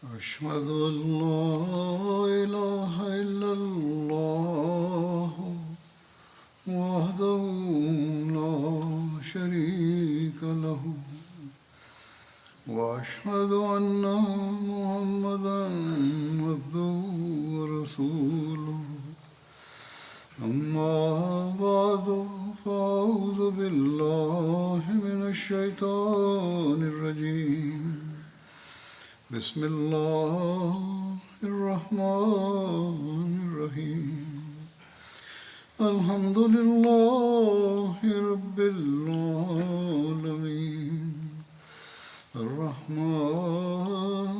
أشهد أن لا إله إلا الله وحده لا شريك له وأشهد أن محمدا عبده ورسوله أما بعد فأعوذ بالله من الشيطان الرجيم بسم الله الرحمن الرحيم الحمد لله رب العالمين الرحمن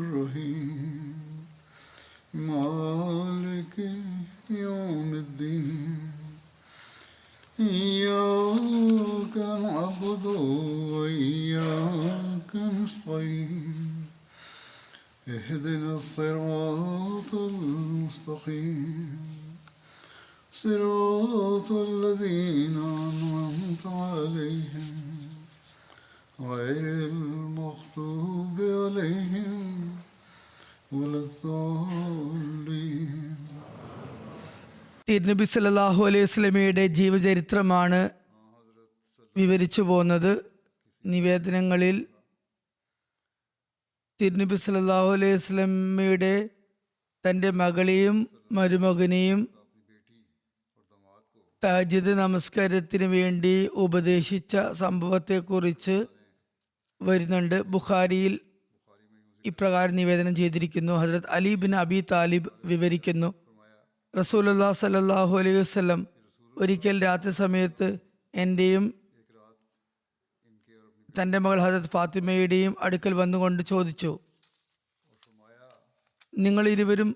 الرحيم مالك يوم الدين إياك نعبد وإياك نستعين اهدنا الصراط المستقيم صراط الذين أنعمت عليهم غير المغضوب عليهم ولا الضالين. തിരുനബി സല്ലല്ലാഹു അലൈഹി വസല്ലമയുടെ ജീവചരിത്രമാണ് വിവരിച്ചു പോകുന്നത്. നിവേദനങ്ങളിൽ തിരുനബി സല്ലല്ലാഹു അലൈഹി വസല്ലമയുടെ തൻ്റെ മകളെയും മരുമകനെയും തഹജ്ജുദ് നമസ്കാരത്തിന് വേണ്ടി ഉപദേശിച്ച സംഭവത്തെക്കുറിച്ച് വരുന്നുണ്ട്. ബുഖാരിയിൽ ഇപ്രകാരം നിവേദനം ചെയ്തിരിക്കുന്നു. ഹസ്രത്ത് അലി ബിൻ അബി താലിബ് വിവരിക്കുന്നു, റസൂലുള്ളാഹി സ്വല്ലല്ലാഹു അലൈഹി വസല്ലം ഒരിക്കൽ രാത്രി സമയത്ത് എൻ്റെയും തൻ്റെ മകൾ ഹസ്രത്ത് ഫാത്തിമയുടെയും അടുക്കൽ വന്നുകൊണ്ട് ചോദിച്ചു, നിങ്ങൾ ഇരുവരും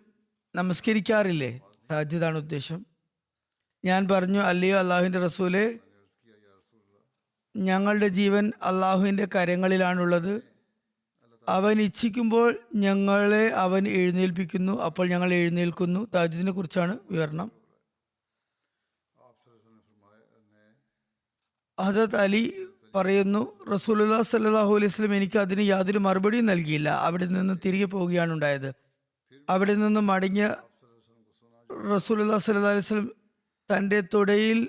നമസ്കരിക്കാറില്ലേ? തഹജ്ജുദാണ് ഉദ്ദേശം. ഞാൻ പറഞ്ഞു, അല്ലയോ അള്ളാഹുവിൻ്റെ റസൂലെ, ഞങ്ങളുടെ ജീവൻ അള്ളാഹുവിൻ്റെ കരങ്ങളിലാണുള്ളത്. അവൻ ഇച്ഛിക്കുമ്പോൾ ഞങ്ങളെ അവൻ എഴുന്നേൽപ്പിക്കുന്നു, അപ്പോൾ ഞങ്ങൾ എഴുന്നേൽക്കുന്നു. തഹജ്ജുദിനെ കുറിച്ചാണ് വിവരണം. ഹദരത്ത് അലി പറയുന്നു, റസൂലുള്ളാഹി സ്വല്ലല്ലാഹു അലൈഹി വസല്ലം എനിക്ക് അതിന് യാതൊരു മറുപടിയും നൽകിയില്ല. അവിടെ നിന്ന് തിരികെ പോവുകയാണ് ഉണ്ടായത്. അവിടെ നിന്ന് മടങ്ങിയ റസൂലുള്ളാഹി സ്വല്ലല്ലാഹു അലൈഹി വസല്ലം തൻ്റെ തുടയിൽ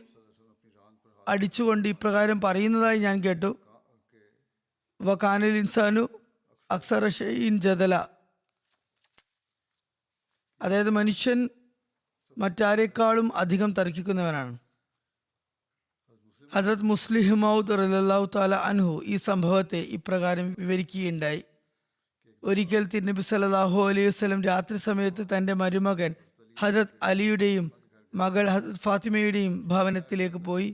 അടിച്ചുകൊണ്ട് ഇപ്രകാരം പറയുന്നതായി ഞാൻ കേട്ടു, വകാനൽ ഇൻസാനു അക്സറ ഷൈഇൻ ജദല. അതായത് മനുഷ്യൻ മറ്റാരെക്കാളും അധികം തർക്കിക്കുന്നവനാണ്. ഹസ്രത്ത് മുസ്ലിഹ് മൗദ് റളിയല്ലാഹു തആല അൻഹു ഈ സംഭവത്തെ ഇപ്രകാരം വിവരിക്കുകയുണ്ടായി. ഒരിക്കൽ തിരുനബി സല്ലല്ലാഹു അലൈഹി വസല്ലം രാത്രി സമയത്ത് തൻ്റെ മരുമകൻ ഹസ്രത്ത് അലിയുടെയും മകൾ ഹസ്രത്ത് ഫാത്തിമയുടെയും ഭവനത്തിലേക്ക് പോയി.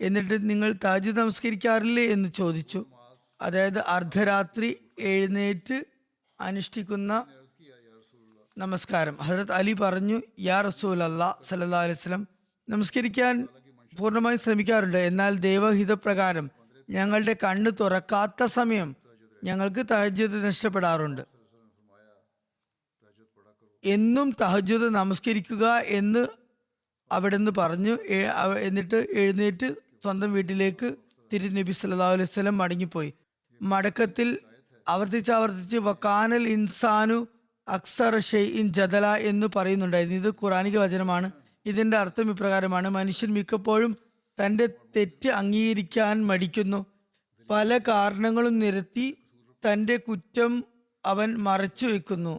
എന്നിട്ട് നിങ്ങൾ തഹജ്ജുദ് നമസ്കരിക്കാറില്ലേ എന്ന് ചോദിച്ചു. അതായത് അർദ്ധരാത്രി എഴുന്നേറ്റ് അനുഷ്ഠിക്കുന്ന നമസ്കാരം. ഹസ്രത്ത് അലി പറഞ്ഞു, യാ റസൂലല്ലാഹ് സ്വല്ലല്ലാഹു അലൈഹി വസല്ലം, നമസ്കരിക്കാൻ പൂർണ്ണമായി ശ്രമിക്കാറുണ്ട്. എന്നാൽ ദൈവഹിതപ്രകാരം ഞങ്ങളുടെ കണ്ണ് തുറക്കാത്ത സമയം ഞങ്ങൾക്ക് തഹജ്ജുദ് നഷ്ടപ്പെടാറുണ്ട്. എന്നും തഹജ്ജുദ് നമസ്കരിക്കുക എന്ന് അവിടുന്ന് പറഞ്ഞു. എന്നിട്ട് എഴുന്നേറ്റ് സ്വന്തം വീട്ടിലേക്ക് തിരുനബി സല്ലല്ലാഹു അലൈഹി വസല്ലം മടങ്ങിപ്പോയി. മടക്കത്തിൽ ആവർത്തിച്ച് വക്കാനൽ ഇൻസാനു അക്സറ ഷൈഇൻ ജദല എന്ന് പറയുന്നുണ്ടായിരുന്നു. ഇത് ഖുറാനിക വചനമാണ്. ഇതിന്റെ അർത്ഥം ഇപ്രകാരമാണ്: മനുഷ്യൻ മിക്കപ്പോഴും തൻ്റെ തെറ്റ് അംഗീകരിക്കാൻ മടിക്കുന്നു. പല കാരണങ്ങളും നിരത്തി തൻ്റെ കുറ്റം അവൻ മറച്ചു വെക്കുന്നു.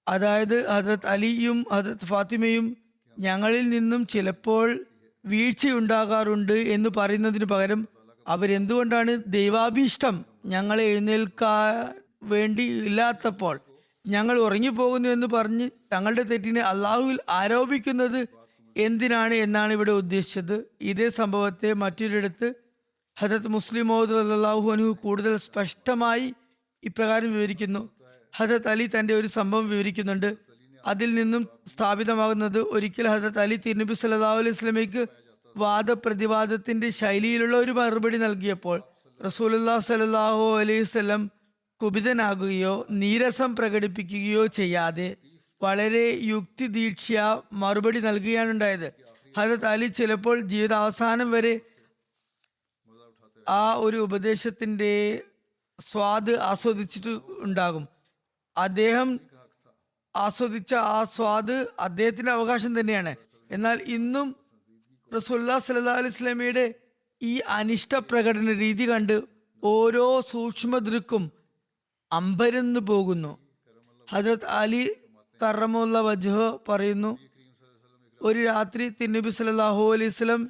അതായത് ഹസ്രത്ത് അലിയും ഹസ്രത്ത് ഫാത്തിമയും ഞങ്ങളിൽ നിന്നും ചിലപ്പോൾ വീഴ്ചയുണ്ടാകാറുണ്ട് എന്ന് പറയുന്നതിന് പകരം അവരെന്തുകൊണ്ടാണ് ദൈവാഭീഷ്ടം ഞങ്ങളെ എഴുന്നേൽക്കാൻ വേണ്ടി ഇല്ലാത്തപ്പോൾ ഞങ്ങൾ ഉറങ്ങിപ്പോകുന്നു എന്ന് പറഞ്ഞ് തങ്ങളുടെ തെറ്റിനെ അള്ളാഹുവിൽ ആരോപിക്കുന്നത് എന്തിനാണ് എന്നാണ് ഇവിടെ ഉദ്ദേശിച്ചത്. ഇതേ സംഭവത്തെ മറ്റൊരിടത്ത് ഹദരത്ത് മുസ്ലിം മൗദ് റളിയല്ലാഹു അൻഹു കൂടുതൽ സ്പഷ്ടമായി ഇപ്രകാരം വിവരിക്കുന്നു. ഹദരത്ത് അലി തൻ്റെ ഒരു സംഭവം വിവരിക്കുന്നുണ്ട്. അതിൽ നിന്നും സ്ഥാപിതമാകുന്നത്, ഒരിക്കൽ ഹദരത്ത് അലി തിരുനബി സല്ലല്ലാഹു അലൈഹി വസല്ലമയ്ക്ക് വാദപ്രതിവാദത്തിന്റെ ശൈലിയിലുള്ള ഒരു മറുപടി നൽകിയപ്പോൾ റസൂലുള്ളാഹി സ്വല്ലല്ലാഹു അലൈഹി വസല്ലം കുപിതനാകുകയോ നീരസം പ്രകടിപ്പിക്കുകയോ ചെയ്യാതെ വളരെ യുക്തിദീക്ഷ മറുപടി നൽകുകയാണ് ഉണ്ടായത്. ഹദരത്ത് അലി ചിലപ്പോൾ ജീവിതാവസാനം വരെ ആ ഒരു ഉപദേശത്തിന്റെ സ്വാദ് ആസ്വദിച്ചിട്ട് ഉണ്ടാകും. അദ്ദേഹം ആസ്വദിച്ച ആ സ്വാദ് അദ്ദേഹത്തിന്റെ അവകാശം തന്നെയാണ്. എന്നാൽ ഇന്നും റസൂലുള്ളാഹി സ്വല്ലല്ലാഹു അലൈഹി വസല്ലമയുടെ ഈ അനിഷ്ട പ്രകടന രീതി കണ്ട് ഓരോ സൂക്ഷ്മദൃക്കും അമ്പരന്ന് പോകുന്നു. ഹസ്രത്ത് അലി കറമുള്ള വജ്ഹ് പറയുന്നു, ഒരു രാത്രി തിരുനബി സല്ലല്ലാഹു അലൈഹി വസല്ലം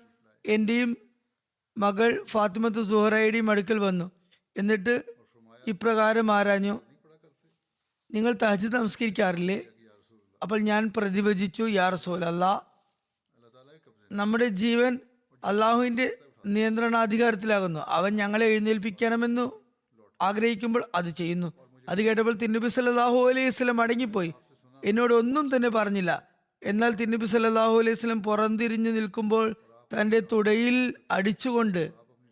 എൻ്റെയും മകൾ ഫാത്തിമത്ത് സുഹറയുടെയും അടുക്കൽ വന്നു. എന്നിട്ട് ഇപ്രകാരം ആരാഞ്ഞു, നിങ്ങൾ തഹജ്ജുദ് നമസ്കരിക്കാറില്ലേ? അപ്പോൾ ഞാൻ പ്രതിവചിച്ചു, യാ റസൂലല്ലാഹ്, നമ്മുടെ ജീവൻ അള്ളാഹുവിൻ്റെ നിയന്ത്രണാധികാരത്തിലാകുന്നു. അവൻ ഞങ്ങളെ എഴുന്നേൽപ്പിക്കണമെന്ന് ആഗ്രഹിക്കുമ്പോൾ അത് ചെയ്യുന്നു. അത് കേട്ടപ്പോൾ തിരുനബി സല്ലല്ലാഹു അലൈഹി വസല്ലം അടങ്ങിപ്പോയി, എന്നോട് ഒന്നും തന്നെ പറഞ്ഞില്ല. എന്നാൽ തിരുനബി സല്ലല്ലാഹു അലൈഹി വസല്ലം പുറംതിരിഞ്ഞു നിൽക്കുമ്പോൾ തൻ്റെ തുടയിൽ അടിച്ചുകൊണ്ട്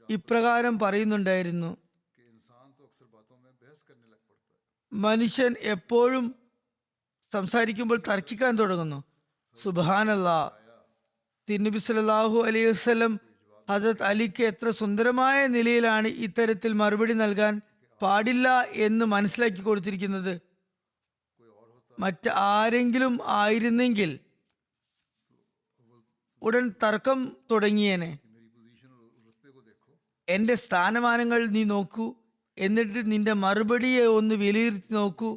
ഇപ്രകാരം പറയുന്നുണ്ടായിരുന്നു, മനുഷ്യൻ എപ്പോഴും സംസാരിക്കുമ്പോൾ തർക്കിക്കാൻ തുടങ്ങുന്നു. സുബ്ഹാനല്ലാഹ്. തിരുനബി സല്ലല്ലാഹു അലൈഹി വസല്ലം ഹസരത്ത് അലിക്ക് എത്ര സുന്ദരമായ നിലയിലാണ് ഇത്തരത്തിൽ മറുപടി നൽകാൻ പാടില്ല എന്ന് മനസ്സിലാക്കി കൊടുത്തിരിക്കുന്നത്. മറ്റാരെങ്കിലും ആയിരുന്നെങ്കിൽ ഉടൻ തർക്കം തുടങ്ങിയേനെ. എന്റെ സ്ഥാനമാനങ്ങൾ നീ നോക്കൂ, എന്നിട്ട് നിന്റെ മറുപടിയെ ഒന്ന് വിലയിരുത്തി നോക്കൂ.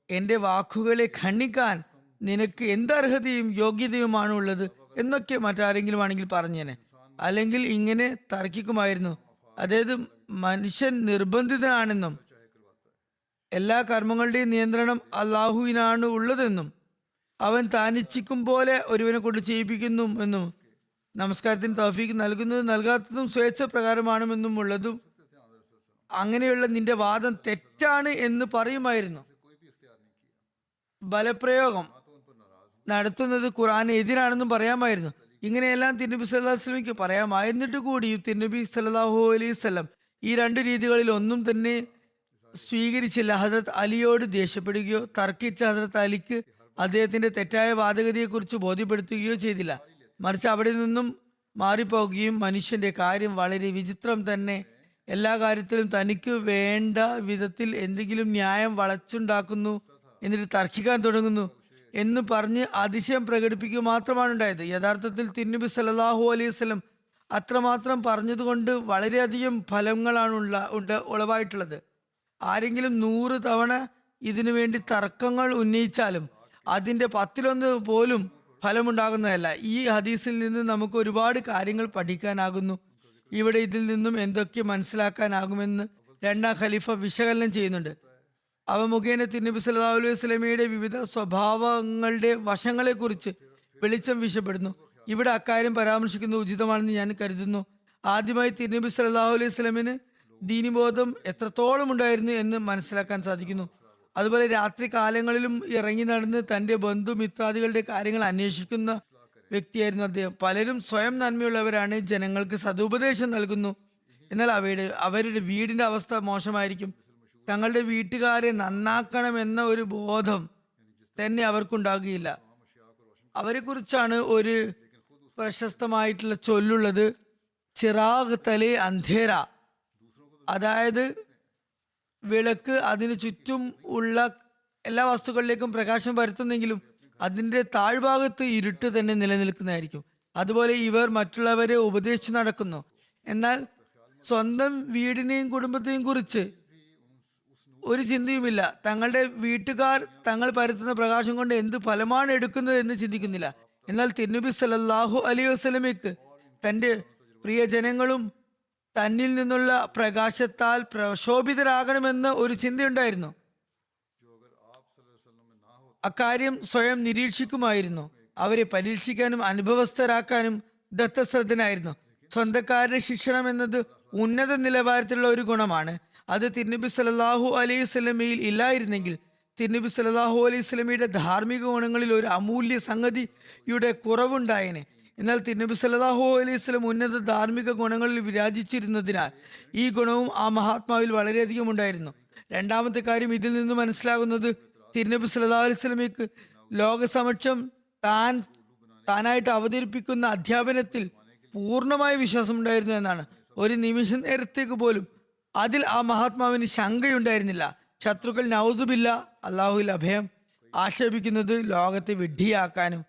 എന്റെ വാക്കുകളെ ഖണ്ഡിക്കാൻ നിനക്ക് എന്ത് അർഹതയും യോഗ്യതയുമാണ് ഉള്ളത് എന്നൊക്കെ മറ്റാരെങ്കിലും ആണെങ്കിൽ പറഞ്ഞേനെ. അല്ലെങ്കിൽ ഇങ്ങനെ തർക്കിക്കുമായിരുന്നു. അതായത് മനുഷ്യൻ നിർബന്ധിതനാണെന്നും എല്ലാ കർമ്മങ്ങളുടെയും നിയന്ത്രണം അള്ളാഹുവിനാണ് ഉള്ളതെന്നും അവൻ താനിച്ഛിക്കും പോലെ ഒരുവനെ കൊണ്ട് ചെയ്യിപ്പിക്കുന്നു എന്നും നമസ്കാരത്തിന് തൗഫീഖ് നൽകുന്നതും നൽകാത്തതും സ്വേച്ഛ പ്രകാരമാണെന്നും ഉള്ളതും അങ്ങനെയുള്ള നിന്റെ വാദം തെറ്റാണ് എന്ന് പറയുമായിരുന്നു. ബലപ്രയോഗം നടത്തുന്നത് ഖുർആന് എതിരാണെന്നും പറയാമായിരുന്നു. ഇങ്ങനെയെല്ലാം തിരുനബി സല്ലല്ലാഹു അലൈഹി വസല്ലമയ്ക്ക് പറയാമായിരുന്നിട്ട് കൂടിയും തിരുനബി സല്ലല്ലാഹു അലൈഹി വസല്ലം ഈ രണ്ട് രീതികളിൽ ഒന്നും തന്നെ സ്വീകരിച്ചില്ല. ഹസ്രത്ത് അലിയോട് ദേഷ്യപ്പെടുകയോ തർക്കിച്ച ഹസ്രത്ത് അലിക്ക് അദ്ദേഹത്തിന്റെ തെറ്റായ വാദഗതിയെക്കുറിച്ച് ബോധ്യപ്പെടുത്തുകയോ ചെയ്തില്ല. മറിച്ച് അവിടെ നിന്നും മാറിപ്പോകുകയും മനുഷ്യന്റെ കാര്യം വളരെ വിചിത്രം തന്നെ, എല്ലാ കാര്യത്തിലും തനിക്ക് വേണ്ട വിധത്തിൽ എന്തെങ്കിലും ന്യായം വളച്ചുണ്ടാക്കുന്നു, എന്നിട്ട് തർക്കിക്കാൻ തുടങ്ങുന്നു എന്ന് പറഞ്ഞ് അതിശയം പ്രകടിപ്പിക്കുക മാത്രമാണ് ഉണ്ടായത്. യഥാർത്ഥത്തിൽ തിരുനബി സല്ലല്ലാഹു അലൈഹി വസല്ലം അത്രമാത്രം പറഞ്ഞതുകൊണ്ട് വളരെയധികം ഫലങ്ങളാണ് ഉളവായിട്ടുള്ളത്. ആരെങ്കിലും 100 തവണ ഇതിനു വേണ്ടി തർക്കങ്ങൾ ഉന്നയിച്ചാലും അതിന്റെ 10-1 പോലും ഫലമുണ്ടാകുന്നതല്ല. ഈ ഹദീസിൽ നിന്ന് നമുക്ക് ഒരുപാട് കാര്യങ്ങൾ പഠിക്കാനാകുന്നു. ഇവിടെ ഇതിൽ നിന്നും എന്തൊക്കെ മനസ്സിലാക്കാനാകുമെന്ന് രണ്ടാം ഖലീഫ വിശകലനം ചെയ്യുന്നുണ്ട്. അവ മുഖേന തിരുനബി സല്ലല്ലാഹു അലൈഹി വസല്ലമയുടെ വിവിധ സ്വഭാവങ്ങളുടെ വശങ്ങളെ കുറിച്ച് വെളിച്ചം വീശപ്പെടുന്നു. ഇവിടെ അക്കാര്യം പരാമർശിക്കുന്നത് ഉചിതമാണെന്ന് ഞാൻ കരുതുന്നു. ആദ്യമായി തിരുനബി സല്ലല്ലാഹു അലൈഹി വസല്ലമിന് ദീനിബോധം എത്രത്തോളം ഉണ്ടായിരുന്നു എന്ന് മനസ്സിലാക്കാൻ സാധിക്കുന്നു. അതുപോലെ രാത്രി കാലങ്ങളിലും ഇറങ്ങി നടന്ന് തന്റെ ബന്ധുമിത്രാദികളുടെ കാര്യങ്ങൾ അന്വേഷിക്കുന്ന വ്യക്തിയായിരുന്നു അദ്ദേഹം. പലരും സ്വയം നന്മയുള്ളവരാണ്, ജനങ്ങൾക്ക് സതുപദേശം നൽകുന്നു. എന്നാൽ അവരുടെ വീടിന്റെ അവസ്ഥ മോശമായിരിക്കും. തങ്ങളുടെ വീട്ടുകാരെ നന്നാക്കണമെന്ന ഒരു ബോധം തന്നെ അവർക്കുണ്ടാകുകയില്ല. അവരെ കുറിച്ചാണ് ഒരു പ്രശസ്തമായിട്ടുള്ള ചൊല്ലുള്ളത്, ചിറാഗ് തലേ അന്ധേര. അതായത് വിളക്ക് അതിനു ചുറ്റും ഉള്ള എല്ലാ വസ്തുക്കളിലേക്കും പ്രകാശം പരത്തുന്നെങ്കിലും അതിൻ്റെ താഴ്ഭാഗത്ത് ഇരുട്ട് തന്നെ നിലനിൽക്കുന്നതായിരിക്കും. അതുപോലെ ഇവർ മറ്റുള്ളവരെ ഉപദേശിച്ചു നടക്കുന്നു, എന്നാൽ സ്വന്തം വീടിനെയും കുടുംബത്തെയും കുറിച്ച് ഒരു ചിന്തയുമില്ല. തങ്ങളുടെ വീട്ടുകാർ തങ്ങൾ പരത്തുന്ന പ്രകാശം കൊണ്ട് എന്ത് ഫലമാണ് എടുക്കുന്നത് എന്ന് ചിന്തിക്കുന്നില്ല. എന്നാൽ തിരുനബി സല്ലല്ലാഹു അലൈഹി വസല്ലമയ്ക്ക് തൻ്റെ പ്രിയജനങ്ങളും തന്നിൽ നിന്നുള്ള പ്രകാശത്താൽ പ്രശോഭിതരാകണമെന്ന് ഒരു ചിന്തയുണ്ടായിരുന്നു. അക്കാര്യം സ്വയം നിരീക്ഷിക്കുമായിരുന്നു. അവരെ പരീക്ഷിക്കാനും അനുഭവസ്ഥരാക്കാനും ദത്തശ്രദ്ധനായിരുന്നു. സ്വന്തക്കാരുടെ ശിക്ഷണം എന്നത് ഉന്നത നിലവാരത്തിലുള്ള ഒരു ഗുണമാണ്. അത് തിരുനബി സല്ലല്ലാഹു അലൈഹി വസല്ലമയിൽ ഇല്ലായിരുന്നെങ്കിൽ തിരുനബി സല്ലല്ലാഹു അലൈഹി വസല്ലമയുടെ ധാർമ്മിക ഗുണങ്ങളിൽ ഒരു അമൂല്യ സംഗതിയുടെ കുറവുണ്ടായേനെ. എന്നാൽ തിരുനബി സല്ലല്ലാഹു അലൈഹി വസല്ലം ഉന്നത ധാർമ്മിക ഗുണങ്ങളിൽ വിരാജിച്ചിരുന്നതിനാൽ ഈ ഗുണവും ആ മഹാത്മാവിൽ വളരെയധികം ഉണ്ടായിരുന്നു. രണ്ടാമത്തെ കാര്യം ഇതിൽ നിന്ന് മനസ്സിലാകുന്നത് തിരുനബി സല്ലല്ലാഹു അലൈഹി വസല്ലമയ്ക്ക് ലോകസമക്ഷം താനായിട്ട് അവതരിപ്പിക്കുന്ന അധ്യാപനത്തിൽ പൂർണ്ണമായ വിശ്വാസം ഉണ്ടായിരുന്നു എന്നാണ്. ഒരു നിമിഷ നേരത്തേക്ക് പോലും അതിൽ ആ മഹാത്മാവിന് ശങ്കയുണ്ടായിരുന്നില്ല. ശത്രുക്കൾ നൗസുബില്ല അള്ളാഹുവിൽ അഭയം ആക്ഷേപിക്കുന്നത് ലോകത്തെ വിഡ്ഢിയാക്കാനും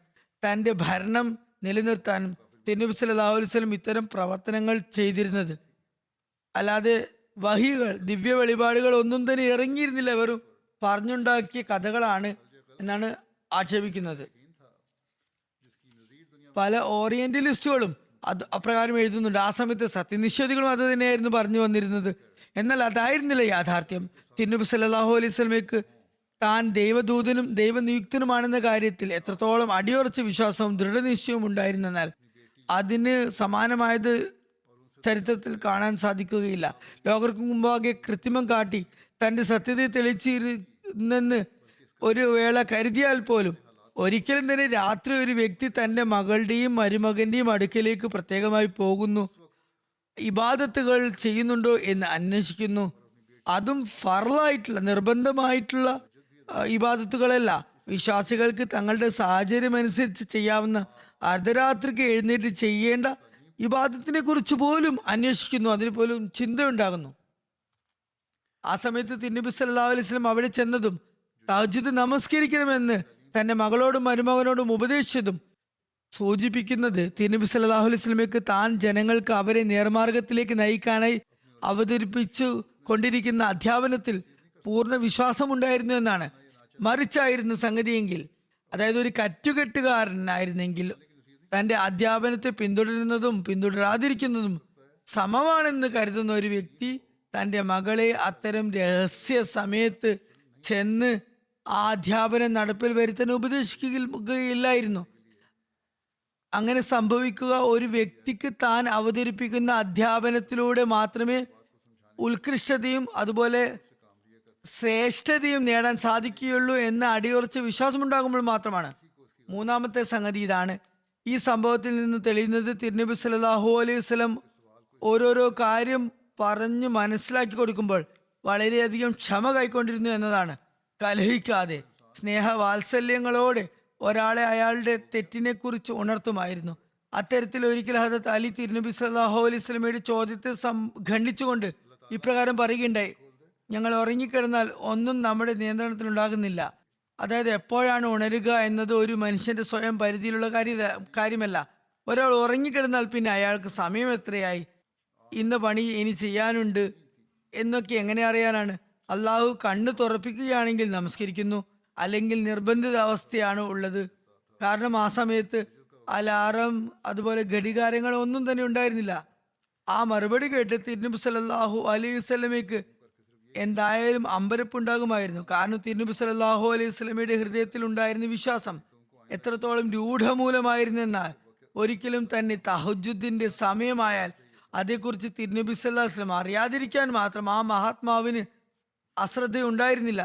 തൻ്റെ ഭരണം നിലനിർത്താനും തിരുനബി സല്ലല്ലാഹു അലൈഹി വസല്ലം ഇത്തരം പ്രവർത്തനങ്ങൾ ചെയ്തിരുന്നത്. അല്ലാതെ വഹികൾ, ദിവ്യ വെളിപാടുകൾ ഒന്നും തന്നെ ഇറങ്ങിയിരുന്നില്ല, വെറും പറഞ്ഞുണ്ടാക്കിയ കഥകളാണ് എന്നാണ് ആക്ഷേപിക്കുന്നത്. പല ഓറിയന്റലിസ്റ്റുകളും അത് അപ്രകാരം എഴുതുന്നുണ്ട്. ആ സമയത്ത് സത്യനിഷേധികളും അത് തന്നെയായിരുന്നു പറഞ്ഞു വന്നിരുന്നത്. എന്നാൽ അതായിരുന്നില്ല യാഥാർത്ഥ്യം. തിരുനബി സല്ലല്ലാഹു അലൈഹി വസല്ലമയ്ക്ക് താൻ ദൈവദൂതനും ദൈവനിയുക്തനുമാണെന്ന കാര്യത്തിൽ എത്രത്തോളം അടിയുറച്ച വിശ്വാസവും ദൃഢനിശ്ചയവും ഉണ്ടായിരുന്നെന്നാൽ അതിന് സമാനമായത് ചരിത്രത്തിൽ കാണാൻ സാധിക്കുകയില്ല. ലോകർക്ക് മുമ്പാകെ കൃത്രിമം കാട്ടി തൻ്റെ സത്യതയെ തെളിച്ചിരുന്നെന്ന് ഒരു വേള കരുതിയാൽ പോലും ഒരിക്കലും തന്നെ രാത്രി ഒരു വ്യക്തി തൻ്റെ മകളുടെയും മരുമകന്റെയും അടുക്കലേക്ക് പ്രത്യേകമായി പോകുന്നു, ഇബാദത്തുകൾ ചെയ്യുന്നുണ്ടോ എന്ന് അന്വേഷിക്കുന്നു. അതും ഫർളായിട്ടുള്ള നിർബന്ധമായിട്ടുള്ള ഇബാദത്തുകളല്ല, വിശ്വാസികൾക്ക് തങ്ങളുടെ സാഹചര്യം അനുസരിച്ച് ചെയ്യാവുന്ന അർദ്ധരാത്രിക്ക് എഴുന്നേറ്റ് ചെയ്യേണ്ട ഇബാദത്തിനെ കുറിച്ച് പോലും അന്വേഷിക്കുന്നു, അതിന് പോലും ചിന്തയുണ്ടാകുന്നു. ആ സമയത്ത് തിരുനബി സല്ലല്ലാഹു അലൈഹി വസല്ലം അവിടെ ചെന്നതും തഹജ്ജുദ് നമസ്കരിക്കണമെന്ന് തന്റെ മകളോടും മരുമകനോടും ഉപദേശിച്ചതും സൂചിപ്പിക്കുന്നത് തിരുനബി സല്ലല്ലാഹു അലൈഹി വസല്ലമയ്ക്ക് താൻ ജനങ്ങൾക്ക് അവരെ നേർമാർഗത്തിലേക്ക് നയിക്കാനായി അവതരിപ്പിച്ചു കൊണ്ടിരിക്കുന്ന അധ്യാപനത്തിൽ പൂർണ്ണ വിശ്വാസമുണ്ടായിരുന്നു എന്നാണ്. മറിച്ചായിരുന്നു സംഗതിയെങ്കിൽ, അതായത് ഒരു കറ്റുകെട്ടുകാരനായിരുന്നെങ്കിൽ തന്റെ അധ്യാപനത്തെ പിന്തുടരുന്നതും പിന്തുടരാതിരിക്കുന്നതും സമമാണെന്ന് കരുതുന്ന ഒരു വ്യക്തി തൻ്റെ മകളെ അത്തരം രഹസ്യ സമയത്ത് ചെന്ന് ആ അധ്യാപനം നടപ്പിൽ വരുത്താൻ ഉപദേശിക്കുകയില്ലായിരുന്നു. അങ്ങനെ സംഭവിക്കുക ഒരു വ്യക്തിക്ക് താൻ അവതരിപ്പിക്കുന്ന അധ്യാപനത്തിലൂടെ മാത്രമേ ഉത്കൃഷ്ടതയും അതുപോലെ ശ്രേഷ്ഠതയും നേടാൻ സാധിക്കുകയുള്ളൂ എന്ന അടിയുറച്ച വിശ്വാസമുണ്ടാകുമ്പോൾ മാത്രമാണ്. മൂന്നാമത്തെ സംഗതി ഇതാണ്. ഈ സംഭവത്തിൽ നിന്ന് തെളിയുന്നത് തിരുനബി സല്ലല്ലാഹു അലൈഹി വസല്ലം ഓരോരോ കാര്യം പറഞ്ഞു മനസ്സിലാക്കി കൊടുക്കുമ്പോൾ വളരെയധികം ക്ഷമ കൈക്കൊണ്ടിരുന്നു എന്നതാണ്. കലഹിക്കാതെ സ്നേഹവാത്സല്യങ്ങളോടെ ഒരാളെ അയാളുടെ തെറ്റിനെ കുറിച്ച് ഉണർത്തുമായിരുന്നു. അത്തരത്തിൽ ഒരിക്കൽ ഹദരത്ത് അലി തിരുനബി സല്ലല്ലാഹു അലൈഹി വസല്ലമയുടെ ചോദ്യത്തെ ഖണ്ഡിച്ചുകൊണ്ട് ഇപ്രകാരം പറയുകയുണ്ടായി: ഞങ്ങൾ ഉറങ്ങിക്കിടന്നാൽ ഒന്നും നമ്മുടെ നിയന്ത്രണത്തിലുണ്ടാകുന്നില്ല. അതായത് എപ്പോഴാണ് ഉണരുക എന്നത് ഒരു മനുഷ്യന്റെ സ്വയം പരിധിയിലുള്ള കാര്യമല്ല. ഒരാൾ ഉറങ്ങിക്കിടന്നാൽ പിന്നെ അയാൾക്ക് സമയം എത്രയായി, ഇന്ന പണി ഇനി ചെയ്യാനുണ്ട് എന്നൊക്കെ എങ്ങനെ അറിയാനാണ്? അള്ളാഹു കണ്ണ് തുറപ്പിക്കുകയാണെങ്കിൽ നമസ്കരിക്കുന്നു, അല്ലെങ്കിൽ നിർബന്ധിത അവസ്ഥയാണ് ഉള്ളത്. കാരണം ആ സമയത്ത് അലാറം അതുപോലെ ഘടികാരങ്ങൾ ഒന്നും തന്നെ ഉണ്ടായിരുന്നില്ല. ആ മറുപടി കേട്ട് തിരുനബി സല്ലല്ലാഹു അലൈഹി വസല്ലമയ്ക്ക് എന്തായാലും അമ്പരപ്പുണ്ടാകുമായിരുന്നു. കാരണം തിരുനബി സല്ലല്ലാഹു അലൈഹി വസല്ലമയുടെ ഹൃദയത്തിൽ ഉണ്ടായിരുന്ന വിശ്വാസം എത്രത്തോളം രൂഢമൂലമായിരുന്നെന്നാൽ ഒരിക്കലും തന്നെ തഹജ്ജുദിന്റെ സമയമായാൽ അതേക്കുറിച്ച് തിരുനബി സല്ലല്ലാഹു അലൈഹി വസല്ലം അറിയാതിരിക്കാൻ മാത്രം ആ മഹാത്മാവിന് അശ്രദ്ധ ഉണ്ടായിരുന്നില്ല.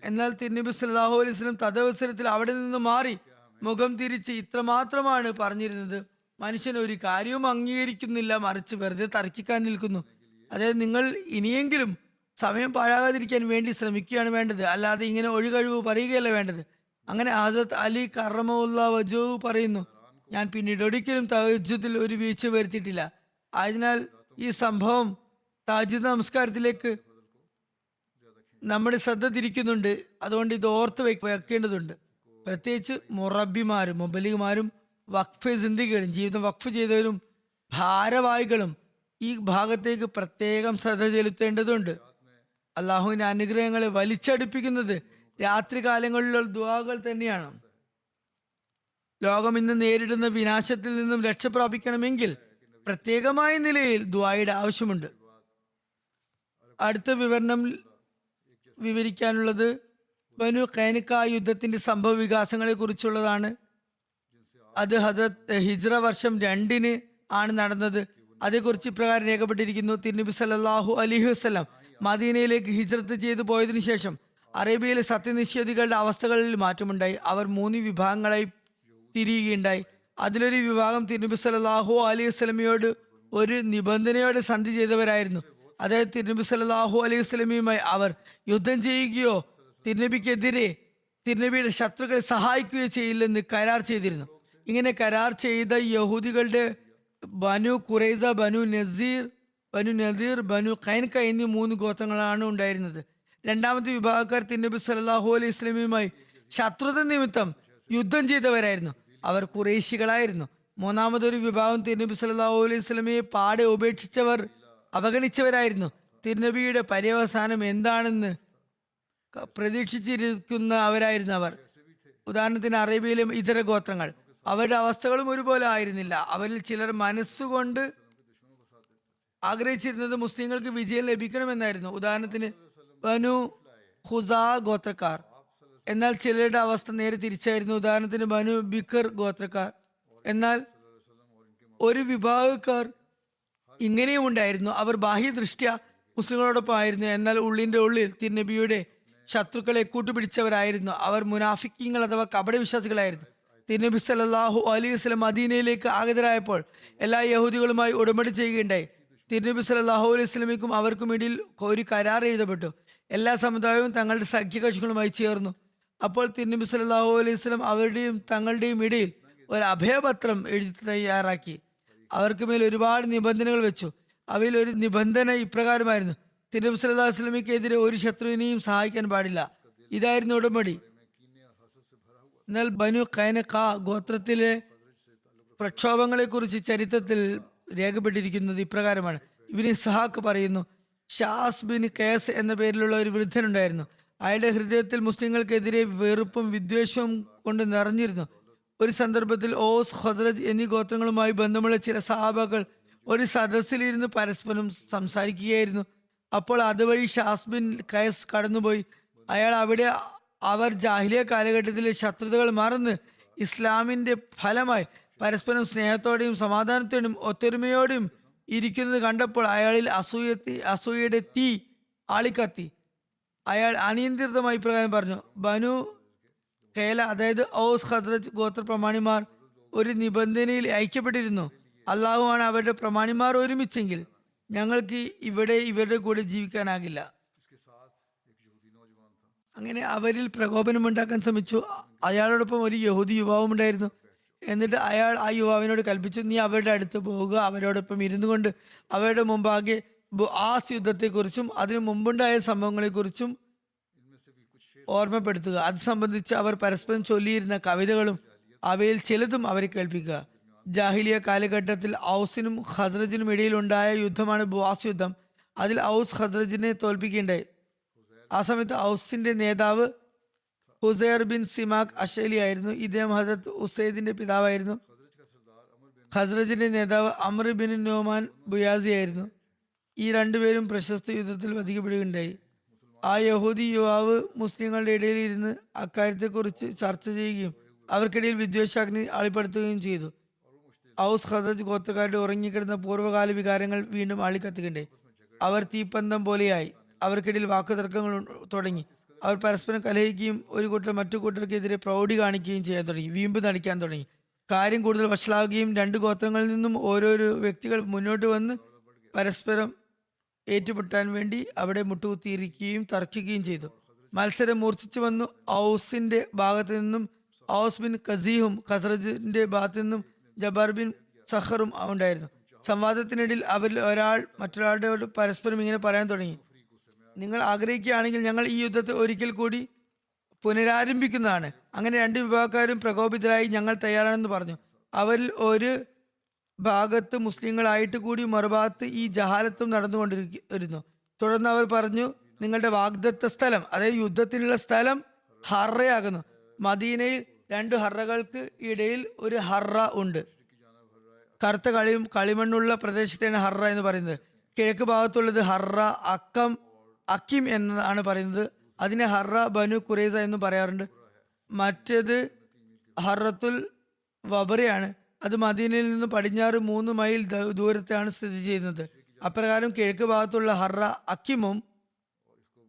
എന്നാൽ തിരുനബി സല്ലല്ലാഹു അലൈഹി വസല്ലം തദവസരത്തിൽ അവിടെ നിന്ന് മാറി മുഖം തിരിച്ച് ഇത്രമാത്രമാണ് പറഞ്ഞിരുന്നത്: മനുഷ്യൻ ഒരു കാര്യവും അംഗീകരിക്കുന്നില്ല, മറിച്ച് വെറുതെ തർക്കിക്കാൻ നിൽക്കുന്നു. അതായത് നിങ്ങൾ ഇനിയെങ്കിലും സമയം പാഴാകാതിരിക്കാൻ വേണ്ടി ശ്രമിക്കുകയാണ് വേണ്ടത്, അല്ലാതെ ഇങ്ങനെ ഒഴികഴിവ് പറയുകയല്ല വേണ്ടത്. അങ്ങനെ ഹദരത്ത് അലി കറമത്തുല്ലാഹി വജ്ഹു പറയുന്നു: ഞാൻ പിന്നീട് ഒരിക്കലും തഹജ്ജുദിൽ ഒരു വീഴ്ച വരുത്തിയിട്ടില്ല. അതിനാൽ ഈ സംഭവം തഹജ്ജുദ് നമസ്കാരത്തിലേക്ക് നമ്മുടെ ശ്രദ്ധ തിരിക്കുന്നുണ്ട്. അതുകൊണ്ട് ഇത് ഓർത്ത് വെക്കേണ്ടതുണ്ട്. പ്രത്യേകിച്ച് മുറബിമാരും മുബലിഗുമാരും വഖഫ് സിന്ദികളും ജീവിതം വഖഫ് ചെയ്തവരും ഭാരവാഹികളും ഈ ഭാഗത്തേക്ക് പ്രത്യേകം ശ്രദ്ധ ചെലുത്തേണ്ടതുണ്ട്. അള്ളാഹുവിന്റെ അനുഗ്രഹങ്ങളെ വലിച്ചടുപ്പിക്കുന്നത് രാത്രികാലങ്ങളിലുള്ള ദുആകൾ തന്നെയാണ്. ലോകം ഇന്ന് നേരിടുന്ന വിനാശത്തിൽ നിന്നും രക്ഷപ്രാപിക്കണമെങ്കിൽ പ്രത്യേകമായ നിലയിൽ ദുആയുടെ ആവശ്യമുണ്ട്. അടുത്ത വിവരിക്കാനുള്ളത് ബനു ഖൈനുഖ യുദ്ധത്തിന്റെ സംഭവ വികാസങ്ങളെ കുറിച്ചുള്ളതാണ്. അത് ഹദരത്ത് ഹിജ്റ വർഷം 2 ആണ് നടന്നത്. അതേക്കുറിച്ച് ഇപ്രകാരം രേഖപ്പെട്ടിരിക്കുന്നു: തിരുനബി സല്ലല്ലാഹു അലൈഹി വസല്ലം മദീനയിലേക്ക് ഹിജ്റത്ത് ചെയ്തു പോയതിനു ശേഷം അറേബ്യയിലെ സത്യനിഷേധികളുടെ അവസ്ഥകളിൽ മാറ്റമുണ്ടായി. അവർ 3 വിഭാഗങ്ങളായി തിരിയുകയുണ്ടായി. അതിലൊരു വിഭാഗം തിരുനബി സല്ലല്ലാഹു അലൈഹി വസല്ലമയോട് ഒരു നിബന്ധനയോടെ സന്ധി ചെയ്തവരായിരുന്നു. അതായത് തിരുനബി സല്ലല്ലാഹു അലൈഹി വസല്ലമയുമായി അവർ യുദ്ധം ചെയ്യുകയോ തിരുനബിക്കെതിരെ തിരുനബിയുടെ ശത്രുക്കളെ സഹായിക്കുകയോ ചെയ്യില്ലെന്ന് കരാർ ചെയ്തിരുന്നു. ഇങ്ങനെ കരാർ ചെയ്ത യഹൂദികളുടെ ബനു ഖുറൈസ, ബനു നസീർ, ബനു നദീർ, ബനു ഖൈൻക എന്നീ 3 ഗോത്രങ്ങളാണ് ഉണ്ടായിരുന്നത്. രണ്ടാമത്തെ വിഭാഗക്കാർ തിരുനബി സല്ലല്ലാഹു അലൈഹി വസല്ലമയുമായി ശത്രുത നിമിത്തം യുദ്ധം ചെയ്തവരായിരുന്നു. അവർ ഖുറൈശികളായിരുന്നു. മൂന്നാമതൊരു വിഭാഗം തിരുനബി സല്ലല്ലാഹു അലൈഹി വസല്ലമയെ പാടെ ഉപേക്ഷിച്ചവർ, അവഗണിച്ചവരായിരുന്നു. തിരുനബിയുടെ പര്യവസാനം എന്താണെന്ന് പ്രതീക്ഷിച്ചിരിക്കുന്ന അവരായിരുന്നു അവർ. ഉദാഹരണത്തിന് അറേബ്യയിലെ ഇതര ഗോത്രങ്ങൾ, അവരുടെ അവസ്ഥകളും ഒരുപോലെ ആയിരുന്നില്ല. അവരിൽ ചിലർ മനസ്സുകൊണ്ട് ആഗ്രഹിച്ചിരുന്നത് മുസ്ലിങ്ങൾക്ക് വിജയം ലഭിക്കണമെന്നായിരുന്നു. ഉദാഹരണത്തിന് ബനു ഖുസാ ഗോത്രക്കാർ. എന്നാൽ ചിലരുടെ അവസ്ഥ നേരെ തിരിച്ചായിരുന്നു. ഉദാഹരണത്തിന് ബനു ബിക്കർ ഗോത്രക്കാർ. എന്നാൽ ഒരു വിഭാഗക്കാർ ഇങ്ങനെയും ഉണ്ടായിരുന്നു. അവർ ബാഹ്യ ദൃഷ്ട്യ മുസ്ലിങ്ങളോടൊപ്പം ആയിരുന്നു, എന്നാൽ ഉള്ളിന്റെ ഉള്ളിൽ തിരുനബിയുടെ ശത്രുക്കളെ കൂട്ടുപിടിച്ചവരായിരുന്നു. അവർ മുനാഫിക്കീങ്ങൾ അഥവാ കപട വിശ്വാസികളായിരുന്നു. തിരുനബി സല്ലല്ലാഹു അലൈഹി വസല്ലം മദീനയിലേക്ക് ആഗതരായപ്പോൾ എല്ലാ യഹൂദികളുമായി ഉടമ്പടി ചെയ്യുകയുണ്ടായി. തിരുനബി സല്ലല്ലാഹു അലൈഹി വസല്ലമയ്ക്കും അവർക്കും ഇടയിൽ ഒരു കരാർ എഴുതപ്പെട്ടു. എല്ലാ സമുദായവും തങ്ങളുടെ സഖ്യകക്ഷികളുമായി ചേർന്നു. അപ്പോൾ തിരുനബി സല്ലല്ലാഹു അലൈഹി വസല്ലം അവരുടെയും തങ്ങളുടെയും ഇടയിൽ ഒരു അഭയപത്രം എഴുതി തയ്യാറാക്കി. അവർക്ക് മേൽ ഒരുപാട് നിബന്ധനകൾ വെച്ചു. അവയിൽ ഒരു നിബന്ധന ഇപ്രകാരമായിരുന്നു: തിരുനബി സല്ലല്ലാഹു അലൈഹി വസല്ലമയ്ക്കെതിരെ ഒരു ശത്രുവിനെയും സഹായിക്കാൻ പാടില്ല. ഇതായിരുന്നു ഉടമ്പടി. എന്നാൽ ബനു ഖൈനഖ ഗോത്രത്തിലെ പ്രക്ഷോഭങ്ങളെ കുറിച്ച് ചരിത്രത്തിൽ രേഖപ്പെട്ടിരിക്കുന്നത് ഇപ്രകാരമാണ്. ഇബ്നു ഇസ്ഹാഖ് പറയുന്നു, ഷാസ് ബിൻ ഖൈസ് എന്ന പേരിലുള്ള ഒരു വൃദ്ധനുണ്ടായിരുന്നു. അയാളുടെ ഹൃദയത്തിൽ മുസ്ലിങ്ങൾക്കെതിരെ വെറുപ്പും വിദ്വേഷവും കൊണ്ട് നിറഞ്ഞിരുന്നു. ഒരു സന്ദർഭത്തിൽ ഓസ്, ഖദ്റജ് എന്നീ ഗോത്രങ്ങളുമായി ബന്ധമുള്ള ചില സഹാബാക്കൾ ഒരു സദസ്സിലിരുന്ന് പരസ്പരം സംസാരിക്കുകയായിരുന്നു. അപ്പോൾ അതുവഴി ഷാസ് ബിൻ ഖൈസ് കടന്നുപോയി. അയാൾ അവിടെ അവർ ജാഹിലിയ കാലഘട്ടത്തിലെ ശത്രുതകൾ മറന്ന് ഇസ്ലാമിന്റെ ഫലമായി പരസ്പരം സ്നേഹത്തോടെയും സമാധാനത്തോടെയും ഒത്തൊരുമയോടെയും ഇരിക്കുന്നത് കണ്ടപ്പോൾ അയാളിൽ അസൂയയുടെ തീ ആളിക്കത്തി. അയാൾ അനിയന്ത്രിതമായി പ്രകാരം പറഞ്ഞു: ബനു ഖേല, അതായത് ഔസ് ഖദ്റജ് ഗോത്ര പ്രമാണിമാർ ഒരു നിബന്ധനയിൽ ഐക്യപ്പെട്ടിരുന്നു. അള്ളാഹുവാണ് അവരുടെ പ്രമാണിമാർ ഒരുമിച്ചെങ്കിൽ ഞങ്ങൾക്ക് ഇവിടെ ഇവരുടെ കൂടെ ജീവിക്കാനാകില്ല. അങ്ങനെ അവരിൽ പ്രകോപനമുണ്ടാക്കാൻ ശ്രമിച്ചു. അയാളോടൊപ്പം ഒരു യഹൂദി യുവാവും ഉണ്ടായിരുന്നു. എന്നിട്ട് അയാൾ ആ യുവാവിനോട് കൽപ്പിച്ചു: നീ അവരുടെ അടുത്ത് പോവുക, അവരോടൊപ്പം ഇരുന്നു കൊണ്ട് അവരുടെ മുമ്പാകെ ബുആസ് യുദ്ധത്തെക്കുറിച്ചും അതിനു മുമ്പുണ്ടായ സംഭവങ്ങളെക്കുറിച്ചും ഓർമ്മപ്പെടുത്തുക. അത് സംബന്ധിച്ച് അവർ പരസ്പരം ചൊല്ലിയിരുന്ന കവിതകളും അവയിൽ ചിലതും അവരെ കേൾപ്പിക്കുക. ജാഹിലിയ കാലഘട്ടത്തിൽ ഔസിനും ഖസ്റജിനും ഇടയിലുണ്ടായ യുദ്ധമാണ് ബുആസ് യുദ്ധം. അതിൽ ഔസ് ഖസ്റജിനെ തോൽപ്പിക്കുകയുണ്ടായി. ആ സമയത്ത് ഔസിന്റെ നേതാവ് ഹുസൈർ ബിൻ സിമാക് അഷേലി ആയിരുന്നു. ഇദ്ദേഹം ഹസ്രത്ത് ഉസൈദിന്റെ പിതാവായിരുന്നു. ഖസ്റജിന്റെ നേതാവ് അമർ ബിൻ നോമാൻ ബുയാസി ആയിരുന്നു. ഈ രണ്ടുപേരും പ്രശസ്ത യുദ്ധത്തിൽ വധിക്കപ്പെടുകയുണ്ടായി. ആ യഹൂദി യുവാവ് മുസ്ലിങ്ങളുടെ ഇടയിൽ ഇരുന്ന് അക്കാര്യത്തെക്കുറിച്ച് ചർച്ച ചെയ്യുകയും അവർക്കിടയിൽ വിദ്വേഷാഗ്നി ആളിപ്പെടുത്തുകയും ചെയ്തു. ഔസ് ഖദ്റജ് ഗോത്രക്കാരുടെ ഉറങ്ങിക്കിടന്ന പൂർവ്വകാല വികാരങ്ങൾ വീണ്ടും ആളിക്കത്തുകയുണ്ടായി. അവർ തീപ്പന്തം പോലെയായി. അവർക്കിടയിൽ വാക്കുതർക്കങ്ങൾ തുടങ്ങി. അവർ പരസ്പരം കലഹിക്കുകയും ഒരു കൂട്ടർ മറ്റു കൂട്ടർക്കെതിരെ പ്രൗഢി കാണിക്കുകയും ചെയ്യാൻ തുടങ്ങി. വീമ്പ് നടിക്കാൻ തുടങ്ങി. കാര്യം കൂടുതൽ വഷളാവുകയും 2 ഗോത്രങ്ങളിൽ നിന്നും ഓരോരോ വ്യക്തികൾ മുന്നോട്ട് വന്ന് പരസ്പരം ഏറ്റുമുട്ടാൻ വേണ്ടി അവിടെ മുട്ടുകുത്തിയിരിക്കുകയും തർക്കിക്കുകയും ചെയ്തു. മത്സരം മൂർച്ഛിച്ചു വന്നു. ഔസിന്റെ ഭാഗത്ത് നിന്നും ഔസ് ബിൻ ഖസീഹും ഖസ്റജിന്റെ ഭാഗത്തു നിന്നും ജബാർ ബിൻ സഖറും ഉണ്ടായിരുന്നു. സംവാദത്തിനിടയിൽ അവരിൽ ഒരാൾ മറ്റൊരാളുടെ പരസ്പരം ഇങ്ങനെ പറയാൻ തുടങ്ങി: നിങ്ങൾ ആഗ്രഹിക്കുകയാണെങ്കിൽ ഞങ്ങൾ ഈ യുദ്ധത്തെ ഒരിക്കൽ കൂടി പുനരാരംഭിക്കുന്നതാണ്. അങ്ങനെ 2 വിഭാഗക്കാരും പ്രകോപിതരായി ഞങ്ങൾ തയ്യാറാണെന്ന് പറഞ്ഞു. അവരിൽ ഒരു ഭാഗത്ത് മുസ്ലിങ്ങളായിട്ട് കൂടി മറുഭാഗത്ത് ഈ ജഹാലത്തും നടന്നുകൊണ്ടിരുന്നു. തുടർന്ന് അവർ പറഞ്ഞു: നിങ്ങളുടെ വാഗ്ദത്ത സ്ഥലം, അതായത് യുദ്ധത്തിനുള്ള സ്ഥലം ഹറയാകുന്നു. മദീനയിൽ 2 ഹറകൾക്ക് ഇടയിൽ ഒരു ഹറ ഉണ്ട്. കറുത്ത കളിമണ്ണുള്ള പ്രദേശത്തെയാണ് ഹറ എന്ന് പറയുന്നത്. കിഴക്ക് ഭാഗത്തുള്ളത് ഹറ അക്കിം എന്നാണ് പറയുന്നത്. അതിനെ ഹറ ബനു ഖുറൈസ എന്നും പറയാറുണ്ട്. മറ്റേത് ഹറത്തുൽ വബറയാണ്. അത് മദീനയിൽ നിന്ന് പടിഞ്ഞാറ് 3 മൈൽ ദൂരത്താണ് സ്ഥിതി ചെയ്യുന്നത്. അപ്രകാരം കിഴക്ക് ഭാഗത്തുള്ള ഹറ അക്കിമും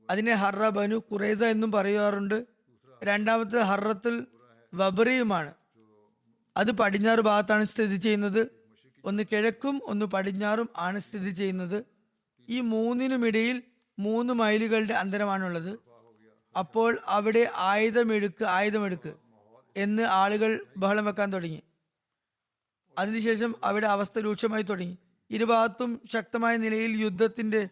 അതിനെ ഹറ ബനു ഖുറൈസ എന്നും പറയാറുണ്ട്. രണ്ടാമത്തെ ഹറത്തുൽ വബറിയുമാണ്. അത് പടിഞ്ഞാറ് ഭാഗത്താണ് സ്ഥിതി ചെയ്യുന്നത്. ഒന്ന് കിഴക്കും ഒന്ന് പടിഞ്ഞാറും ആണ് സ്ഥിതി ചെയ്യുന്നത്. ഈ 3-നുമിടയിൽ 3 മൈലുകളുടെ അന്തരമാണുള്ളത്. അപ്പോൾ അവിടെ ആയുധമെടുക്ക് എന്ന് ആളുകൾ ബഹളം വെക്കാൻ തുടങ്ങി. അതിനുശേഷം അവിടെ അവസ്ഥ രൂക്ഷമായി തുടങ്ങി. ഇരുഭാഗത്തും ശക്തമായ നിലയിൽ യുദ്ധത്തിന്റെ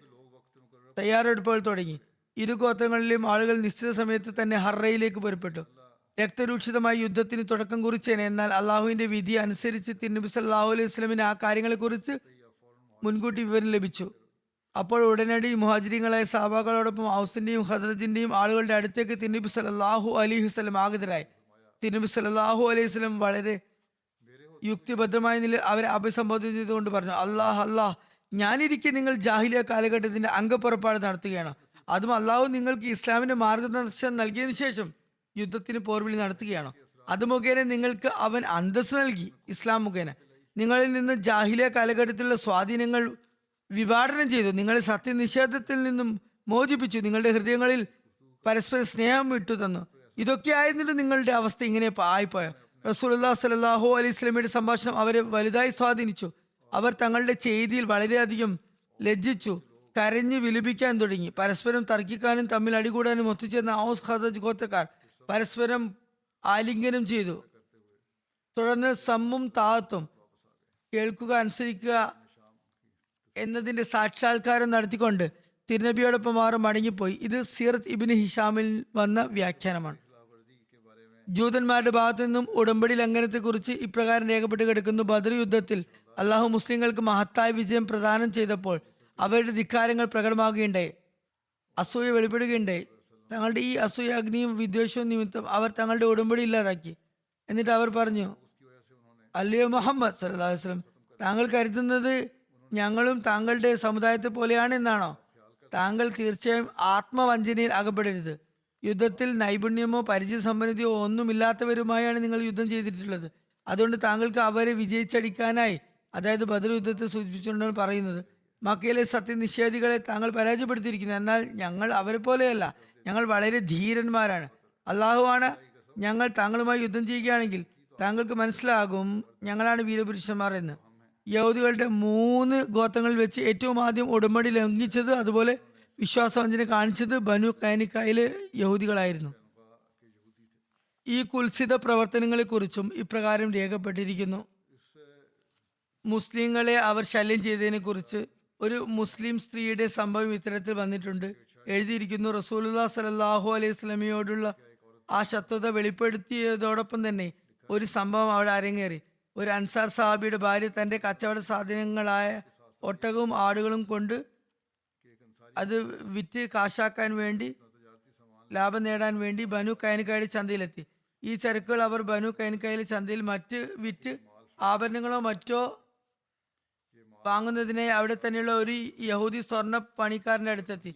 തയ്യാറെടുപ്പുകൾ തുടങ്ങി. ഇരു ഗോത്രങ്ങളിലെയും ആളുകൾ നിശ്ചിത സമയത്ത് തന്നെ ഹറയിലേക്ക് പുറപ്പെട്ടു. രക്തരൂക്ഷിതമായ യുദ്ധത്തിന് തുടക്കം കുറിച്ചേനെ. എന്നാൽ അള്ളാഹുവിന്റെ വിധി അനുസരിച്ച് തിരുനബി സല്ലല്ലാഹു അലൈഹി വസല്ലമന് ആ കാര്യങ്ങളെക്കുറിച്ച് മുൻകൂട്ടി വിവരം ലഭിച്ചു. അപ്പോൾ ഉടനടി മുഹാജിരികളായ സഹാബാക്കളോടൊപ്പം ഔസിന്റെയും ഖസ്റജിന്റെയും ആളുകളുടെ അടുത്തേക്ക് തിരുനബി സല്ലല്ലാഹു അലൈഹി വസല്ലം ആഗതരായി. തിരുനബി സല്ലല്ലാഹു അലൈഹി വസല്ലം വളരെ യുക്തിഭദ്രമായ നിലയിൽ അവരെ അഭിസംബോധന ചെയ്തുകൊണ്ട് പറഞ്ഞു, അല്ലാഹ്, ഞാനിരിക്കെ നിങ്ങൾ ജാഹിലിയ കാലഘട്ടത്തിന്റെ അംഗപ്പുറപ്പാട് നടത്തുകയാണ്. അതും അള്ളാഹു നിങ്ങൾക്ക് ഇസ്ലാമിന്റെ മാർഗദർശനം നൽകിയതിനു ശേഷം യുദ്ധത്തിന് പോർവിളി നടത്തുകയാണോ? അത് മുഖേന നിങ്ങൾക്ക് അവൻ അന്തസ് നൽകി. ഇസ്ലാം മുഖേന നിങ്ങളിൽ നിന്ന് ജാഹിലിയ കാലഘട്ടത്തിലുള്ള സ്വാധീനങ്ങൾ വിഭാടനം ചെയ്തു. നിങ്ങളെ സത്യനിഷേധത്തിൽ നിന്നും മോചിപ്പിച്ചു. നിങ്ങളുടെ ഹൃദയങ്ങളിൽ പരസ്പര സ്നേഹം വിട്ടു തന്നു. ഇതൊക്കെ ആയിരുന്നിട്ട് നിങ്ങളുടെ അവസ്ഥ ഇങ്ങനെ ആയിപ്പോയോ? റസൂലുള്ളാഹി സ്വല്ലല്ലാഹു അലൈഹി വസല്ലമയുടെ സംഭാഷണം അവരെ വലുതായി സ്വാധീനിച്ചു. അവർ തങ്ങളുടെ ചെയ്തിയിൽ വളരെയധികം ലജ്ജിച്ചു, കരഞ്ഞു വിലപിക്കാൻ തുടങ്ങി. പരസ്പരം തർക്കിക്കാനും തമ്മിൽ അടികൂടാനും ഒത്തുചേർന്ന ഔസ് ഖസറജ് ഗോത്രക്കാർ പരസ്പരം ആലിംഗനം ചെയ്തു. തുടർന്ന് സമ്മും താഴത്തും കേൾക്കുക, അനുസരിക്കുക എന്നതിന്റെ സാക്ഷാത്കാരം നടത്തിക്കൊണ്ട് തിരുനബിയോടൊപ്പം അവർ മടങ്ങിപ്പോയി. ഇത് സീറത്ത് ഇബ്നു ഹിഷാമിൽ വന്ന വ്യാഖ്യാനമാണ്. ജൂതന്മാരുടെ ഭാഗത്തു നിന്നും ഉടമ്പടി ലംഘനത്തെക്കുറിച്ച് ഇപ്രകാരം രേഖപ്പെട്ട് കിടക്കുന്നു: ബദർ യുദ്ധത്തിൽ അള്ളാഹു മുസ്ലിങ്ങൾക്ക് മഹത്തായ വിജയം പ്രദാനം ചെയ്തപ്പോൾ അവരുടെ ധിക്കാരങ്ങൾ പ്രകടമാകുകയുണ്ടായി, അസൂയ വെളിപ്പെടുകയുണ്ടായി. തങ്ങളുടെ ഈ അസൂയ അഗ്നിയും വിദ്വേഷവും നിമിത്തം അവർ തങ്ങളുടെ ഉടമ്പടി ഇല്ലാതാക്കി. എന്നിട്ട് അവർ പറഞ്ഞു, അല്ലയോ മുഹമ്മദ് സല്ലല്ലാഹു അലൈഹി വസല്ലം, താങ്കൾ കരുതുന്നത് ഞങ്ങളും താങ്കളുടെ സമുദായത്തെ പോലെയാണ് എന്നാണോ? താങ്കൾ തീർച്ചയായും ആത്മവഞ്ചനയിൽ അകപ്പെടരുത്. യുദ്ധത്തിൽ നൈപുണ്യമോ പരിചയ സമ്പന്നതയോ ഒന്നുമില്ലാത്തവരുമായാണ് നിങ്ങൾ യുദ്ധം ചെയ്തിട്ടുള്ളത്. അതുകൊണ്ട് താങ്കൾക്ക് അവരെ വിജയിച്ചടിക്കാനായി, അതായത് ബദർ യുദ്ധത്തെ സൂചിപ്പിച്ചുകൊണ്ടാണ് പറയുന്നത്, മക്കയിലെ സത്യനിഷേധികളെ താങ്കൾ പരാജയപ്പെടുത്തിയിരിക്കുന്നു. എന്നാൽ ഞങ്ങൾ അവരെ പോലെയല്ല, ഞങ്ങൾ വളരെ ധീരന്മാരാണ്. അള്ളാഹുവാണ് ഞങ്ങൾ താങ്കളുമായി യുദ്ധം ചെയ്യുകയാണെങ്കിൽ താങ്കൾക്ക് മനസ്സിലാകും ഞങ്ങളാണ് വീരപുരുഷന്മാർ എന്ന്. യഹൂദികളുടെ 3 ഗോത്രങ്ങളിൽ വെച്ച് ഏറ്റവും ആദ്യം ഉടമ്പടി ലംഘിച്ചത്, അതുപോലെ വിശ്വാസവഞ്ചന കാണിച്ചത് ബനു ഖൈനുഖയിലെ യഹൂദികളായിരുന്നു. ഈ കുൽസിത പ്രവർത്തനങ്ങളെ കുറിച്ചും ഇപ്രകാരം രേഖപ്പെട്ടിരിക്കുന്നു: മുസ്ലിങ്ങളെ അവർ ശല്യം ചെയ്തതിനെ കുറിച്ച് ഒരു മുസ്ലിം സ്ത്രീയുടെ സംഭവം ഇത്തരത്തിൽ വന്നിട്ടുണ്ട്. എഴുതിയിരിക്കുന്നു, റസൂലുള്ളാഹി സ്വല്ലല്ലാഹു അലൈഹി വസല്ലമയോടുള്ള ആ ശത്രുത വെളിപ്പെടുത്തിയതോടൊപ്പം തന്നെ ഒരു സംഭവം അവിടെ അരങ്ങേറി. ഒരു അൻസാർ സഹാബിയുടെ ഭാര്യ തന്റെ കച്ചവട സാധനങ്ങളായ ഒട്ടകവും ആടുകളും കൊണ്ട് അത് വിറ്റ് കാശാക്കാൻ വേണ്ടി, ലാഭം നേടാൻ വേണ്ടി ബനു ഖൈനുഖയുടെ ചന്തയിലെത്തി. ഈ ചരക്കുകൾ അവർ ബനു ഖൈനുഖയിലെ ചന്തയിൽ മറ്റ് വിറ്റ് ആഭരണങ്ങളോ മറ്റോ വാങ്ങുന്നതിനായി അവിടെ തന്നെയുള്ള ഒരു യഹൂദി സ്വർണ്ണ പണിക്കാരന്റെ അടുത്തെത്തി.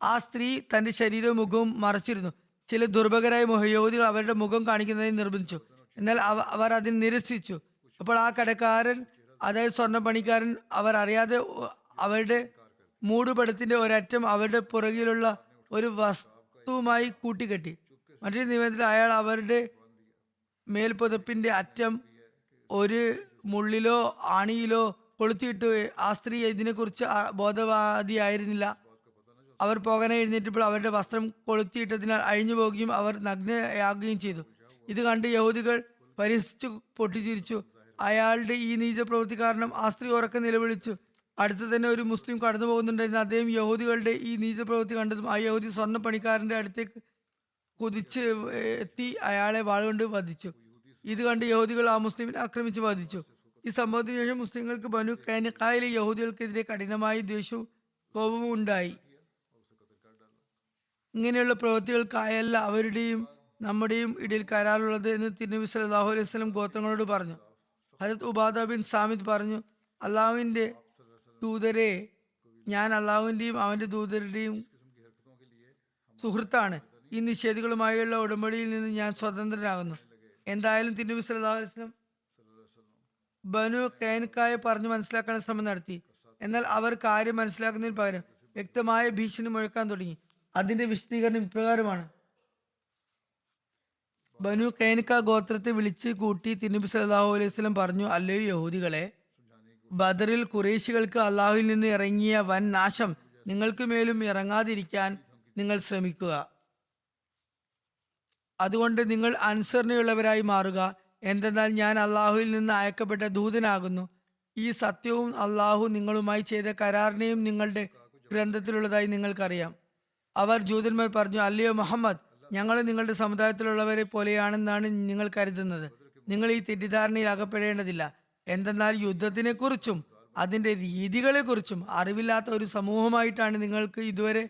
ആ സ്ത്രീ തന്റെ ശരീരവും മുഖവും മറച്ചിരുന്നു. ചില ദുർഭകരായ യഹൂദികൾ അവരുടെ മുഖം കാണിക്കുന്നതിന് നിർബന്ധിച്ചു. എന്നാൽ അവർ അതിന് നിരസിച്ചു. അപ്പോൾ ആ കടക്കാരൻ, അതായത് സ്വർണ്ണ പണിക്കാരൻ, അവർ അറിയാതെ അവരുടെ മൂടുപടത്തിന്റെ ഒരറ്റം അവരുടെ പുറകിലുള്ള ഒരു വസ്തുവുമായി കൂട്ടിക്കെട്ടി. മറ്റൊരു നിമിഷത്തിൽ അയാൾ അവരുടെ മേൽപുതപ്പിന്റെ അറ്റം ഒരു മുള്ളിലോ ആണിയിലോ കൊളുത്തിയിട്ട്. ആ സ്ത്രീ ഇതിനെക്കുറിച്ച് ബോധവാദിയായിരുന്നില്ല. അവർ പോകാനായി എഴുന്നേറ്റപ്പോൾ അവരുടെ വസ്ത്രം കൊളുത്തിയിട്ടതിനാൽ അഴിഞ്ഞു പോകുകയും അവർ നഗ്നയാകുകയും ചെയ്തു. ഇത് കണ്ട് യഹൂദികൾ പരിഹസിച്ചു പൊട്ടിച്ചിരിച്ചു. അയാളുടെ ഈ നീച പ്രവൃത്തി കാരണം ആ സ്ത്രീ ഉറക്കെ നിലവിളിച്ചു. അടുത്ത് തന്നെ ഒരു മുസ്ലിം കടന്നു പോകുന്നുണ്ടായിരുന്നു. അദ്ദേഹം യഹൂദികളുടെ ഈ നീച പ്രവൃത്തി കണ്ടതും ആ യഹൂദി സ്വർണ്ണ പണിക്കാരന്റെ അടുത്തേക്ക് കുതിച്ച് എത്തി അയാളെ വാളുകൊണ്ട് വധിച്ചു. ഇത് കണ്ട് യഹൂദികൾ ആ മുസ്ലിമിനെ ആക്രമിച്ച് വധിച്ചു. ഈ സംഭവത്തിന് ശേഷം മുസ്ലിങ്ങൾക്ക് ബനു ഖൈനുഖയിലെ യഹൂദികൾക്കെതിരെ കഠിനമായ ദ്വേഷവും കോപവും ഉണ്ടായി. ഇങ്ങനെയുള്ള പ്രവൃത്തികൾക്കായല്ല അവരുടെയും നമ്മുടെയും ഇടയിൽ കരാറുള്ളത് എന്ന് തിരുനബി സല്ലല്ലാഹു അലൈഹി വസല്ലം ഗോത്രങ്ങളോട് പറഞ്ഞു. ഹദരത്ത് ഉബാദ ബിൻ സാമിദ് പറഞ്ഞു, അള്ളാഹുവിന്റെ ദൂതരെ, ഞാൻ അള്ളാഹുവിന്റെയും അവന്റെ ദൂതരുടെയും സുഹൃത്താണ്. ഈ നിഷേധികളുമായുള്ള ഉടമ്പടിയിൽ നിന്ന് ഞാൻ സ്വതന്ത്രനാകുന്നു. എന്തായാലും തിരുനബി സല്ലല്ലാഹു അലൈഹി വസല്ലം ബനു ഖൈനുഖയെ പറഞ്ഞു മനസ്സിലാക്കാൻ ശ്രമം നടത്തി. എന്നാൽ അവർ കാര്യം മനസ്സിലാക്കുന്നതിന് പകരം വ്യക്തമായ ഭീഷണി മുഴക്കാൻ തുടങ്ങി. അതിന്റെ വിശദീകരണം ഇപ്രകാരമാണ്: ബനു ഖൈനുഖ ഗോത്രത്തെ വിളിച്ച് കൂട്ടി തിരുനബി സല്ലല്ലാഹു അലൈഹി വസല്ലം പറഞ്ഞു, അല്ലയോ യഹൂദികളെ, ബദറിൽ ഖുറൈശികൾക്ക് അള്ളാഹുവിൽ നിന്ന് ഇറങ്ങിയ വൻ നാശം നിങ്ങൾക്ക് മേലും ഇറങ്ങാതിരിക്കാൻ നിങ്ങൾ ശ്രമിക്കുക. അതുകൊണ്ട് നിങ്ങൾ അനുസരണയുള്ളവരായി മാറുക. എന്തെന്നാൽ ഞാൻ അള്ളാഹുവിൽ നിന്ന് അയക്കപ്പെട്ട ദൂതനാകുന്നു. ഈ സത്യവും അള്ളാഹു നിങ്ങളുമായി ചെയ്ത കരാറിനെയും നിങ്ങളുടെ ഗ്രന്ഥത്തിലുള്ളതായി നിങ്ങൾക്കറിയാം. അവർ ജൂതന്മാർ പറഞ്ഞു, അല്ലയോ മുഹമ്മദ്, ഞങ്ങൾ നിങ്ങളുടെ സമുദായത്തിലുള്ളവരെ പോലെയാണെന്നാണ് നിങ്ങൾ കരുതുന്നത്. നിങ്ങൾ ഈ തെറ്റിദ്ധാരണയിൽ അകപ്പെടേണ്ടതില്ല. എന്തെന്നാൽ യുദ്ധത്തിനെ കുറിച്ചും അതിന്റെ രീതികളെ കുറിച്ചും അറിവില്ലാത്ത ഒരു സമൂഹമായിട്ടാണ് നിങ്ങൾക്ക് ഇതുവരെ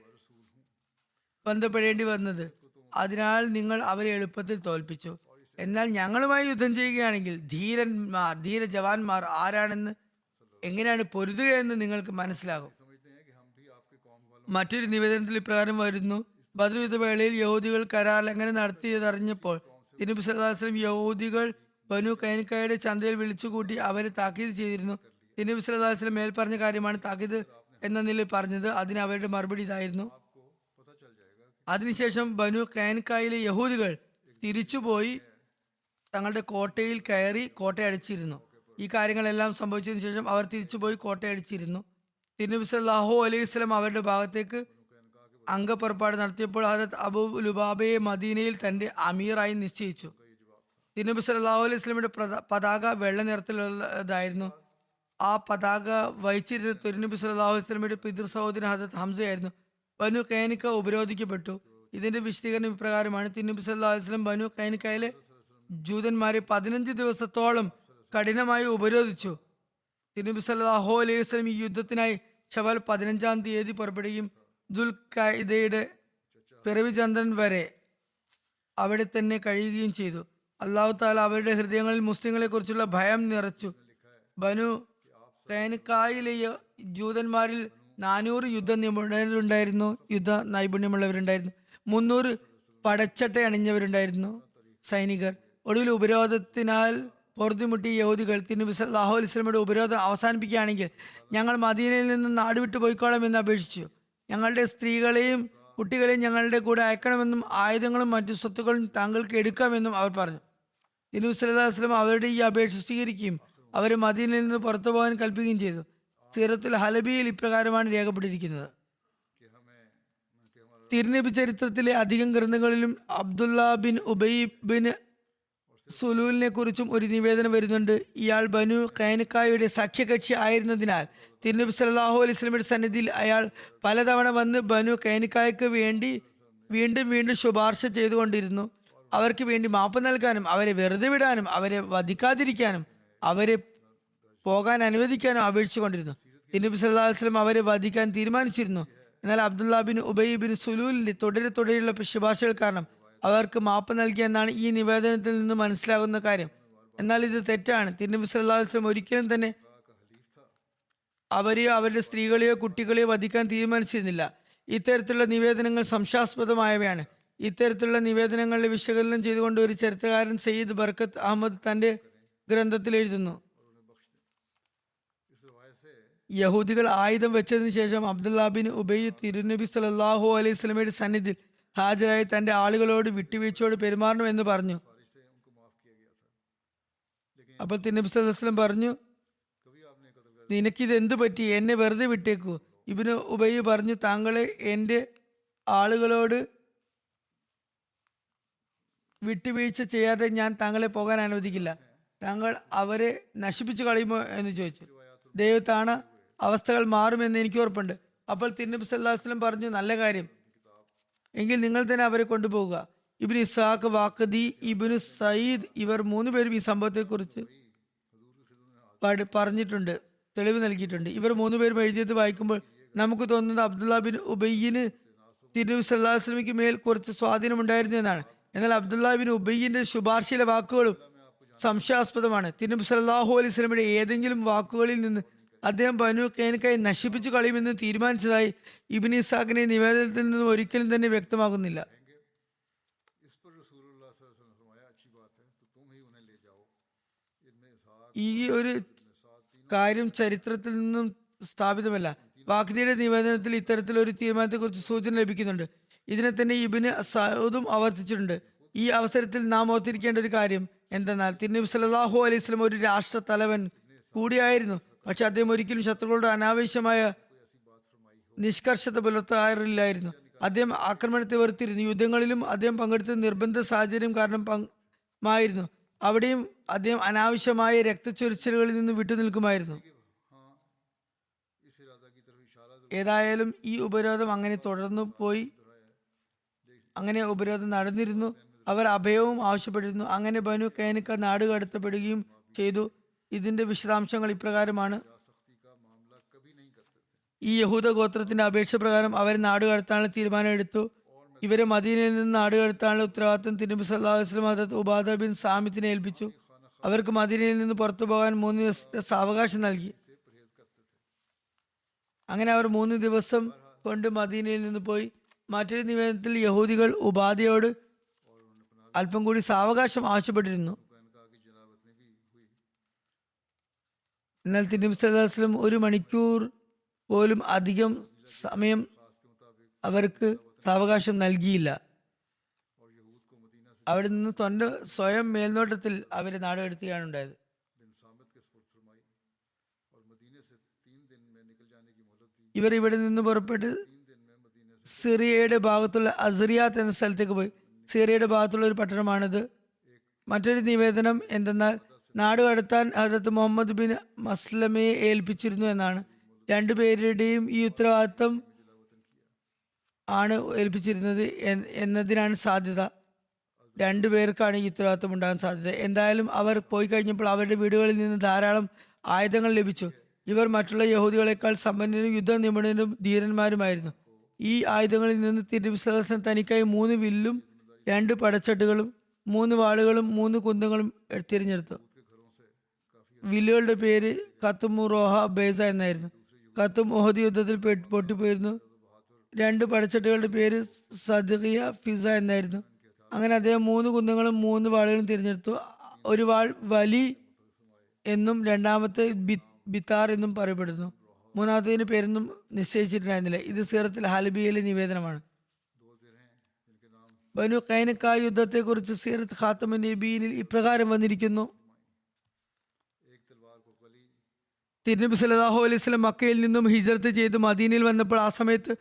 ബന്ധപ്പെടേണ്ടി വന്നത്. അതിനാൽ നിങ്ങൾ അവരെ എളുപ്പത്തിൽ തോൽപ്പിച്ചു. എന്നാൽ ഞങ്ങളുമായി യുദ്ധം ചെയ്യുകയാണെങ്കിൽ ധീര ജവാന്മാർ ആരാണെന്ന്, എങ്ങനെയാണ് പൊരുതുക എന്ന് നിങ്ങൾക്ക് മനസ്സിലാകും. മറ്റൊരു നിവേദനത്തിൽ ഇപ്രകാരം വരുന്നു: ബദർ യുദ്ധവേളയിൽ യഹൂദികൾ കരാർ ലംഘനം നടത്തിയതറിഞ്ഞപ്പോൾ തിരുനബി സല്ലല്ലാഹു അലൈഹി വസല്ലം യഹൂദികൾ ബനു കൈനുക്കയുടെ ചന്തയിൽ വിളിച്ചുകൂട്ടി അവരെ താക്കീത് ചെയ്തിരുന്നു. തിരുനബി സല്ലല്ലാഹു അലൈഹി വസല്ലം മേൽ പറഞ്ഞ കാര്യമാണ് താക്കീത് എന്ന നിലയിൽ പറഞ്ഞത്. അതിന് അവരുടെ മറുപടി ഇതായിരുന്നു. അതിനുശേഷം ബനു കൈനുക്കയിലെ യഹൂദികൾ തിരിച്ചുപോയി തങ്ങളുടെ കോട്ടയിൽ കയറി കോട്ടയടിച്ചിരുന്നു. ഈ കാര്യങ്ങളെല്ലാം സംഭവിച്ചതിനു ശേഷം അവർ തിരിച്ചുപോയി കോട്ടയടിച്ചിരുന്നു. തിരുനബി സല്ലല്ലാഹു അലൈഹി വസല്ലം അവരുടെ ഭാഗത്തേക്ക് അംഗപ്പുറപ്പാട് നടത്തിയപ്പോൾ ഹദരത്ത് അബൂ ലുബാബയെ മദീനയിൽ തന്റെ അമീറായി നിശ്ചയിച്ചു. തിരുനബി സല്ലല്ലാഹു അലൈഹി വസല്ലമയുടെ പതാക വെള്ള നിറത്തിലുള്ളതായിരുന്നു. ആ പതാക വഹിച്ചിരുന്ന തിരുനബി സല്ലല്ലാഹു അലൈഹി വസല്ലമയുടെ പിതൃ സഹോദരൻ ഹദരത്ത് ഹംസയായിരുന്നു. ബനു കൈനുക ഉപരോധിക്കപ്പെട്ടു. ഇതിന്റെ വിശദീകരണം ഇപ്രകാരമാണ്: തിരുനബി സല്ലല്ലാഹു അലൈഹി വസല്ലം ബനു കൈനുകയിലെ ജൂതന്മാരെ 15 ദിവസത്തോളം കഠിനമായി ഉപരോധിച്ചു. തിരുനബി സല്ലല്ലാഹു അലൈഹി വസല്ലം ഈ യുദ്ധത്തിനായി ശവൽ 15-ാം തീയതി പുറപ്പെടുകയും ദുൽഖഅദയുടെ പിറവി ചന്ദ്രൻ വരെ അവിടെ തന്നെ കഴിയുകയും ചെയ്തു. അല്ലാഹു തആല അവരുടെ ഹൃദയങ്ങളിൽ മുസ്ലിങ്ങളെ കുറിച്ചുള്ള ഭയം നിറച്ചു. ബനു കൈനുകായിലെ ജൂതന്മാരിൽ 400 യുദ്ധ നിപുണരുണ്ടായിരുന്നു, യുദ്ധ നൈപുണ്യമുള്ളവരുണ്ടായിരുന്നു. 300 പടച്ചട്ട അണിഞ്ഞവരുണ്ടായിരുന്നു സൈനികർ. ഒടുവിൽ ഉപരോധത്തിനാൽ പൊറുതിമുട്ടിയ യഹൂദികൾ തിരുനബി സല്ലല്ലാഹു അലൈഹി വസല്ലമയുടെ ഉപരോധം അവസാനിപ്പിക്കുകയാണെങ്കിൽ ഞങ്ങൾ മദീനയിൽ നിന്ന് നാടുവിട്ടു പോയിക്കോളാം എന്ന് അപേക്ഷിച്ചു. ഞങ്ങളുടെ സ്ത്രീകളെയും കുട്ടികളെയും ഞങ്ങളുടെ കൂടെ അയക്കണമെന്നും ആയുധങ്ങളും മറ്റു സ്വത്തുക്കളും താങ്കൾക്ക് എടുക്കാമെന്നും അവർ പറഞ്ഞു. തിരുനബി സല്ലല്ലാഹു അലൈഹി വസല്ലം അവരുടെ ഈ അപേക്ഷ സ്വീകരിക്കുകയും അവരെ മദീനയിൽ നിന്ന് പുറത്തു പോകാൻ കൽപ്പിക്കുകയും ചെയ്തു. സീറത്തുൽ ഹലബിയിൽ ഇപ്രകാരമാണ് രേഖപ്പെട്ടിരിക്കുന്നത്: തിരുനബി ചരിത്രത്തിലെ അധികം ഗ്രന്ഥങ്ങളിലും അബ്ദുല്ല ബിൻ ഉബൈ ബിൻ സുലൂലിനെ കുറിച്ചും ഒരു നിവേദനം വരുന്നുണ്ട്. ഇയാൾ ബനു കൈനുകായുടെ സഖ്യകക്ഷി ആയിരുന്നതിനാൽ തിരുനബി സല്ലല്ലാഹു അലൈഹി വസല്ലമയുടെ സന്നിധിയിൽ അയാൾ പലതവണ വന്ന് ബനു കൈനുകായ്ക്ക് വേണ്ടി വീണ്ടും ശുപാർശ ചെയ്തുകൊണ്ടിരുന്നു. അവർക്ക് വേണ്ടി മാപ്പ് നൽകാനും അവരെ വെറുതെ വിടാനും അവരെ വധിക്കാതിരിക്കാനും അവരെ പോകാൻ അനുവദിക്കാനും അപേക്ഷിച്ചുകൊണ്ടിരുന്നു. തിരുനബി സല്ലല്ലാഹു അലൈഹി വസല്ലം അവരെ വധിക്കാൻ തീരുമാനിച്ചിരുന്നു. എന്നാൽ അബ്ദുല്ല ബിൻ ഉബൈ ബിൻ സുലൂലിന്റെ തുടരെയുള്ള ശുപാർശകൾ കാരണം അവർക്ക് മാപ്പ് നൽകിയെന്നാണ് ഈ നിവേദനത്തിൽ നിന്ന് മനസ്സിലാകുന്ന കാര്യം. എന്നാൽ ഇത് തെറ്റാണ്. തിരുനബി സല്ലല്ലാഹു അലൈഹി വസല്ലം ഒരിക്കലും തന്നെ അവരെയോ അവരുടെ സ്ത്രീകളെയോ കുട്ടികളെയോ വധിക്കാൻ തീരുമാനിച്ചിരുന്നില്ല. ഇത്തരത്തിലുള്ള നിവേദനങ്ങൾ സംശയാസ്പദമായവയാണ്. ഇത്തരത്തിലുള്ള നിവേദനങ്ങളുടെ വിശകലനം ചെയ്തുകൊണ്ട് ഒരു ചരിത്രകാരൻ സയ്യിദ് ബർക്കത്ത് അഹമ്മദ് തന്റെ ഗ്രന്ഥത്തിൽ എഴുതുന്നു: യഹൂദികൾ ആയുധം വെച്ചതിനു ശേഷം അബ്ദുല്ല ബിൻ ഉബൈ തിരുനബി സല്ലല്ലാഹു അലൈഹി വസല്ലമയുടെ സന്നിധിയിൽ ഹാജരായി തന്റെ ആളുകളോട് വിട്ടുവീഴ്ചയോട് പെരുമാറണം എന്ന് പറഞ്ഞു. അപ്പോൾ തിരുനബി സല്ലല്ലാഹു അലൈഹി വസല്ലം പറഞ്ഞു, നിനക്കിത് എന്തു പറ്റി? എന്നെ വെറുതെ വിട്ടേക്കൂ. ഇബ്നു ഉബൈ പറഞ്ഞു, താങ്കളെ എൻ്റെ ആളുകളോട് വിട്ടുവീഴ്ച ചെയ്യാതെ ഞാൻ താങ്കളെ പോകാൻ അനുവദിക്കില്ല. താങ്കൾ അവരെ നശിപ്പിച്ചു കളയുമോ എന്ന് ചോദിച്ചു. ദൈവത്താണ് അവസ്ഥകൾ മാറുമെന്ന് എനിക്ക് ഉറപ്പുണ്ട്. അപ്പോൾ തിരുനബി സല്ലല്ലാഹു അലൈഹി വസല്ലം പറഞ്ഞു, നല്ല കാര്യം, എങ്കിൽ നിങ്ങൾ തന്നെ അവരെ കൊണ്ടുപോകുക. ഇബ്നു ഇസ്ഹാഖ്, വാഖദി, ഇബ്നു സയ്യിദ് ഇവർ 3 പേരും ഈ സംഭവത്തെക്കുറിച്ച് പറഞ്ഞിട്ടുണ്ട്, തെളിവ് നൽകിയിട്ടുണ്ട്. ഇവർ 3 പേരും എഴുതിയത് വായിക്കുമ്പോൾ നമുക്ക് തോന്നുന്നത് അബ്ദുല്ല ബിൻ ഉബയ്യിന് തിരുനബി സല്ലല്ലാഹു അലൈഹി വസല്ലമയ്ക്ക് മേൽ കുറച്ച് സ്വാധീനമുണ്ടായിരുന്നു എന്നാണ്. എന്നാൽ അബ്ദുല്ല ബിൻ ഉബയ്യിന്റെ ശുപാർശയിലെ വാക്കുകളും സംശയാസ്പദമാണ്. തിരുനബി സല്ലല്ലാഹു അലൈഹി വസല്ലമയുടെ ഏതെങ്കിലും വാക്കുകളിൽ നിന്ന് അദ്ദേഹം ബനു കൈനുകയെ നശിപ്പിച്ചു കളയുമെന്ന് തീരുമാനിച്ചതായി ഇബ്നു ഇസ്ഹാഖിന്റെ നിവേദനത്തിൽ നിന്നും ഒരിക്കലും തന്നെ വ്യക്തമാകുന്നില്ല. ഈ ഒരു കാര്യം ചരിത്രത്തിൽ നിന്നും സ്ഥാപിതമല്ല. വാഖദിയുടെ നിവേദനത്തിൽ ഇത്തരത്തിലൊരു തീരുമാനത്തെക്കുറിച്ച് സൂചന ലഭിക്കുന്നുണ്ട്. ഇതിനെ തന്നെ ഇബ്നു സഊദും ആവർത്തിച്ചിട്ടുണ്ട്. ഈ അവസരത്തിൽ നാം ഓർത്തിരിക്കേണ്ട ഒരു കാര്യം എന്തെന്നാൽ തിരുനബി സല്ലല്ലാഹു അലൈഹി വസല്ലം ഒരു രാഷ്ട്ര തലവൻ കൂടിയായിരുന്നു. പക്ഷെ അദ്ദേഹം ഒരിക്കലും ശത്രുക്കളുടെ അനാവശ്യമായ നിഷ്കർഷത പുലർത്താറില്ലായിരുന്നു. അദ്ദേഹം ആക്രമണത്തെ വെറുത്തിരുന്നു. യുദ്ധങ്ങളിലും അദ്ദേഹം പങ്കെടുത്ത നിർബന്ധ സാഹചര്യം കാരണമായിരുന്നു. അവിടെയും അദ്ദേഹം അനാവശ്യമായ രക്തച്ചൊരിച്ചിലുകളിൽ നിന്ന് വിട്ടുനിൽക്കുമായിരുന്നു. ഏതായാലും ഈ ഉപരോധം അങ്ങനെ തുടർന്നു പോയി. അങ്ങനെ ഉപരോധം നടന്നിരുന്നു. അവർ അഭയവും ആവശ്യപ്പെട്ടിരുന്നു. അങ്ങനെ ബനു കൈനുക നാട് കടത്തപ്പെടുകയും ചെയ്തു. ഇതിന്റെ വിശദാംശങ്ങൾ ഇപ്രകാരമാണ്. ഈ യഹൂദ ഗോത്രത്തിന്റെ അപേക്ഷ പ്രകാരം അവർ നാട് കടത്താനുള്ള തീരുമാനമെടുത്തു. ഇവരെ മദീനയിൽ നിന്ന് നാട് കടത്താനുള്ള ഉത്തരവാദിത്വം തിരുനബി സല്ലല്ലാഹു അലൈഹി വസല്ലം ഹദ്റത്ത് ഉബാദ ബിൻ സാമിത്തിനെ ഏൽപ്പിച്ചു. അവർക്ക് മദീനയിൽ നിന്ന് പുറത്തു പോകാൻ 3 ദിവസത്തെ സാവകാശം നൽകി. അങ്ങനെ അവർ 3 ദിവസം കൊണ്ട് മദീനയിൽ നിന്ന് പോയി. മറ്റൊരു നിവേദനത്തിൽ യഹൂദികൾ ഉബാദയോട് അല്പം കൂടി സാവകാശം ആവശ്യപ്പെട്ടിരുന്നു. എന്നാൽ തിരുനബി സല്ലല്ലാഹു അലൈഹി വസല്ലം 1 മണിക്കൂർ പോലും അധികം സമയം അവർക്ക് സാവകാശം നൽകിയില്ല. അവിടെ നിന്ന് സ്വയം മേൽനോട്ടത്തിൽ അവരെ നാടുകടത്തുകയാണ് ഉണ്ടായത്. ഇവർ ഇവിടെ നിന്ന് പുറപ്പെട്ട് സിറിയയുടെ ഭാഗത്തുള്ള അസ്രിയാത്ത് എന്ന സ്ഥലത്തേക്ക് പോയി. സിറിയയുടെ ഭാഗത്തുള്ള ഒരു പട്ടണമാണിത്. മറ്റൊരു നിവേദനം എന്തെന്നാൽ നാട് കടത്താൻ ഹദരത്ത് മുഹമ്മദ് ബിൻ മസ്ലമയെ ഏൽപ്പിച്ചിരുന്നു എന്നാണ്. 2 പേരുടെയും ഈ ഉത്തരവാദിത്വം ആണ് ഏൽപ്പിച്ചിരുന്നത് എന്നതിനാണ് സാധ്യത. 2 പേർക്കാണ് ഈ ഉത്തരവാദിത്വം ഉണ്ടാകാൻ സാധ്യത. എന്തായാലും അവർ പോയി കഴിഞ്ഞപ്പോൾ അവരുടെ വീടുകളിൽ നിന്ന് ധാരാളം ആയുധങ്ങൾ ലഭിച്ചു. ഇവർ മറ്റുള്ള യഹൂദികളെക്കാൾ സമ്പന്നരും യുദ്ധ നിപുണരും ധീരന്മാരുമായിരുന്നു. ഈ ആയുധങ്ങളിൽ നിന്ന് തിരുനബി സല്ലല്ലാഹു അലൈഹി വസല്ലം തനിക്കായി 3 വില്ലും 2 പടച്ചട്ടുകളും 3 വാളുകളും 3 കുന്തങ്ങളും തിരഞ്ഞെടുത്തു. വില്ലുകളുടെ പേര് ഖത്തും റോഹ ബേസ എന്നായിരുന്നു. ഖത്തും ഉഹദ് യുദ്ധത്തിൽ പൊട്ടിപ്പോയിരുന്നു. 2 പടച്ചട്ടുകളുടെ പേര് സദ്ഖിയ ഫിസ എന്നായിരുന്നു. അങ്ങനെ അദ്ദേഹം 3 കുന്തങ്ങളും 3 വാളുകളും തിരഞ്ഞെടുത്തു. ഒരു വാൾ വലി എന്നും രണ്ടാമത്തെ ബിത്താർ എന്നും പറയപ്പെടുന്നു. മൂന്നാമത്തേതിന് പേരൊന്നും നിശ്ചയിച്ചിട്ടുണ്ടായിരുന്നില്ല. ഇത് സീറത്തുൽ ഹലബിയയിലെ നിവേദനമാണ്. ബനു ഖൈനുക യുദ്ധത്തെ കുറിച്ച് സീറത്ത് ഖാത്തമുൻ നബിയിൽ ഇപ്രകാരം വന്നിരിക്കുന്നു. തിരുനബി സല്ലല്ലാഹു അലൈഹി വസല്ലം മക്കയിൽ നിന്നും ഹിജ്റത്ത് ചെയ്ത് മദീനയിൽ വന്നപ്പോൾ ആ സമയത്ത്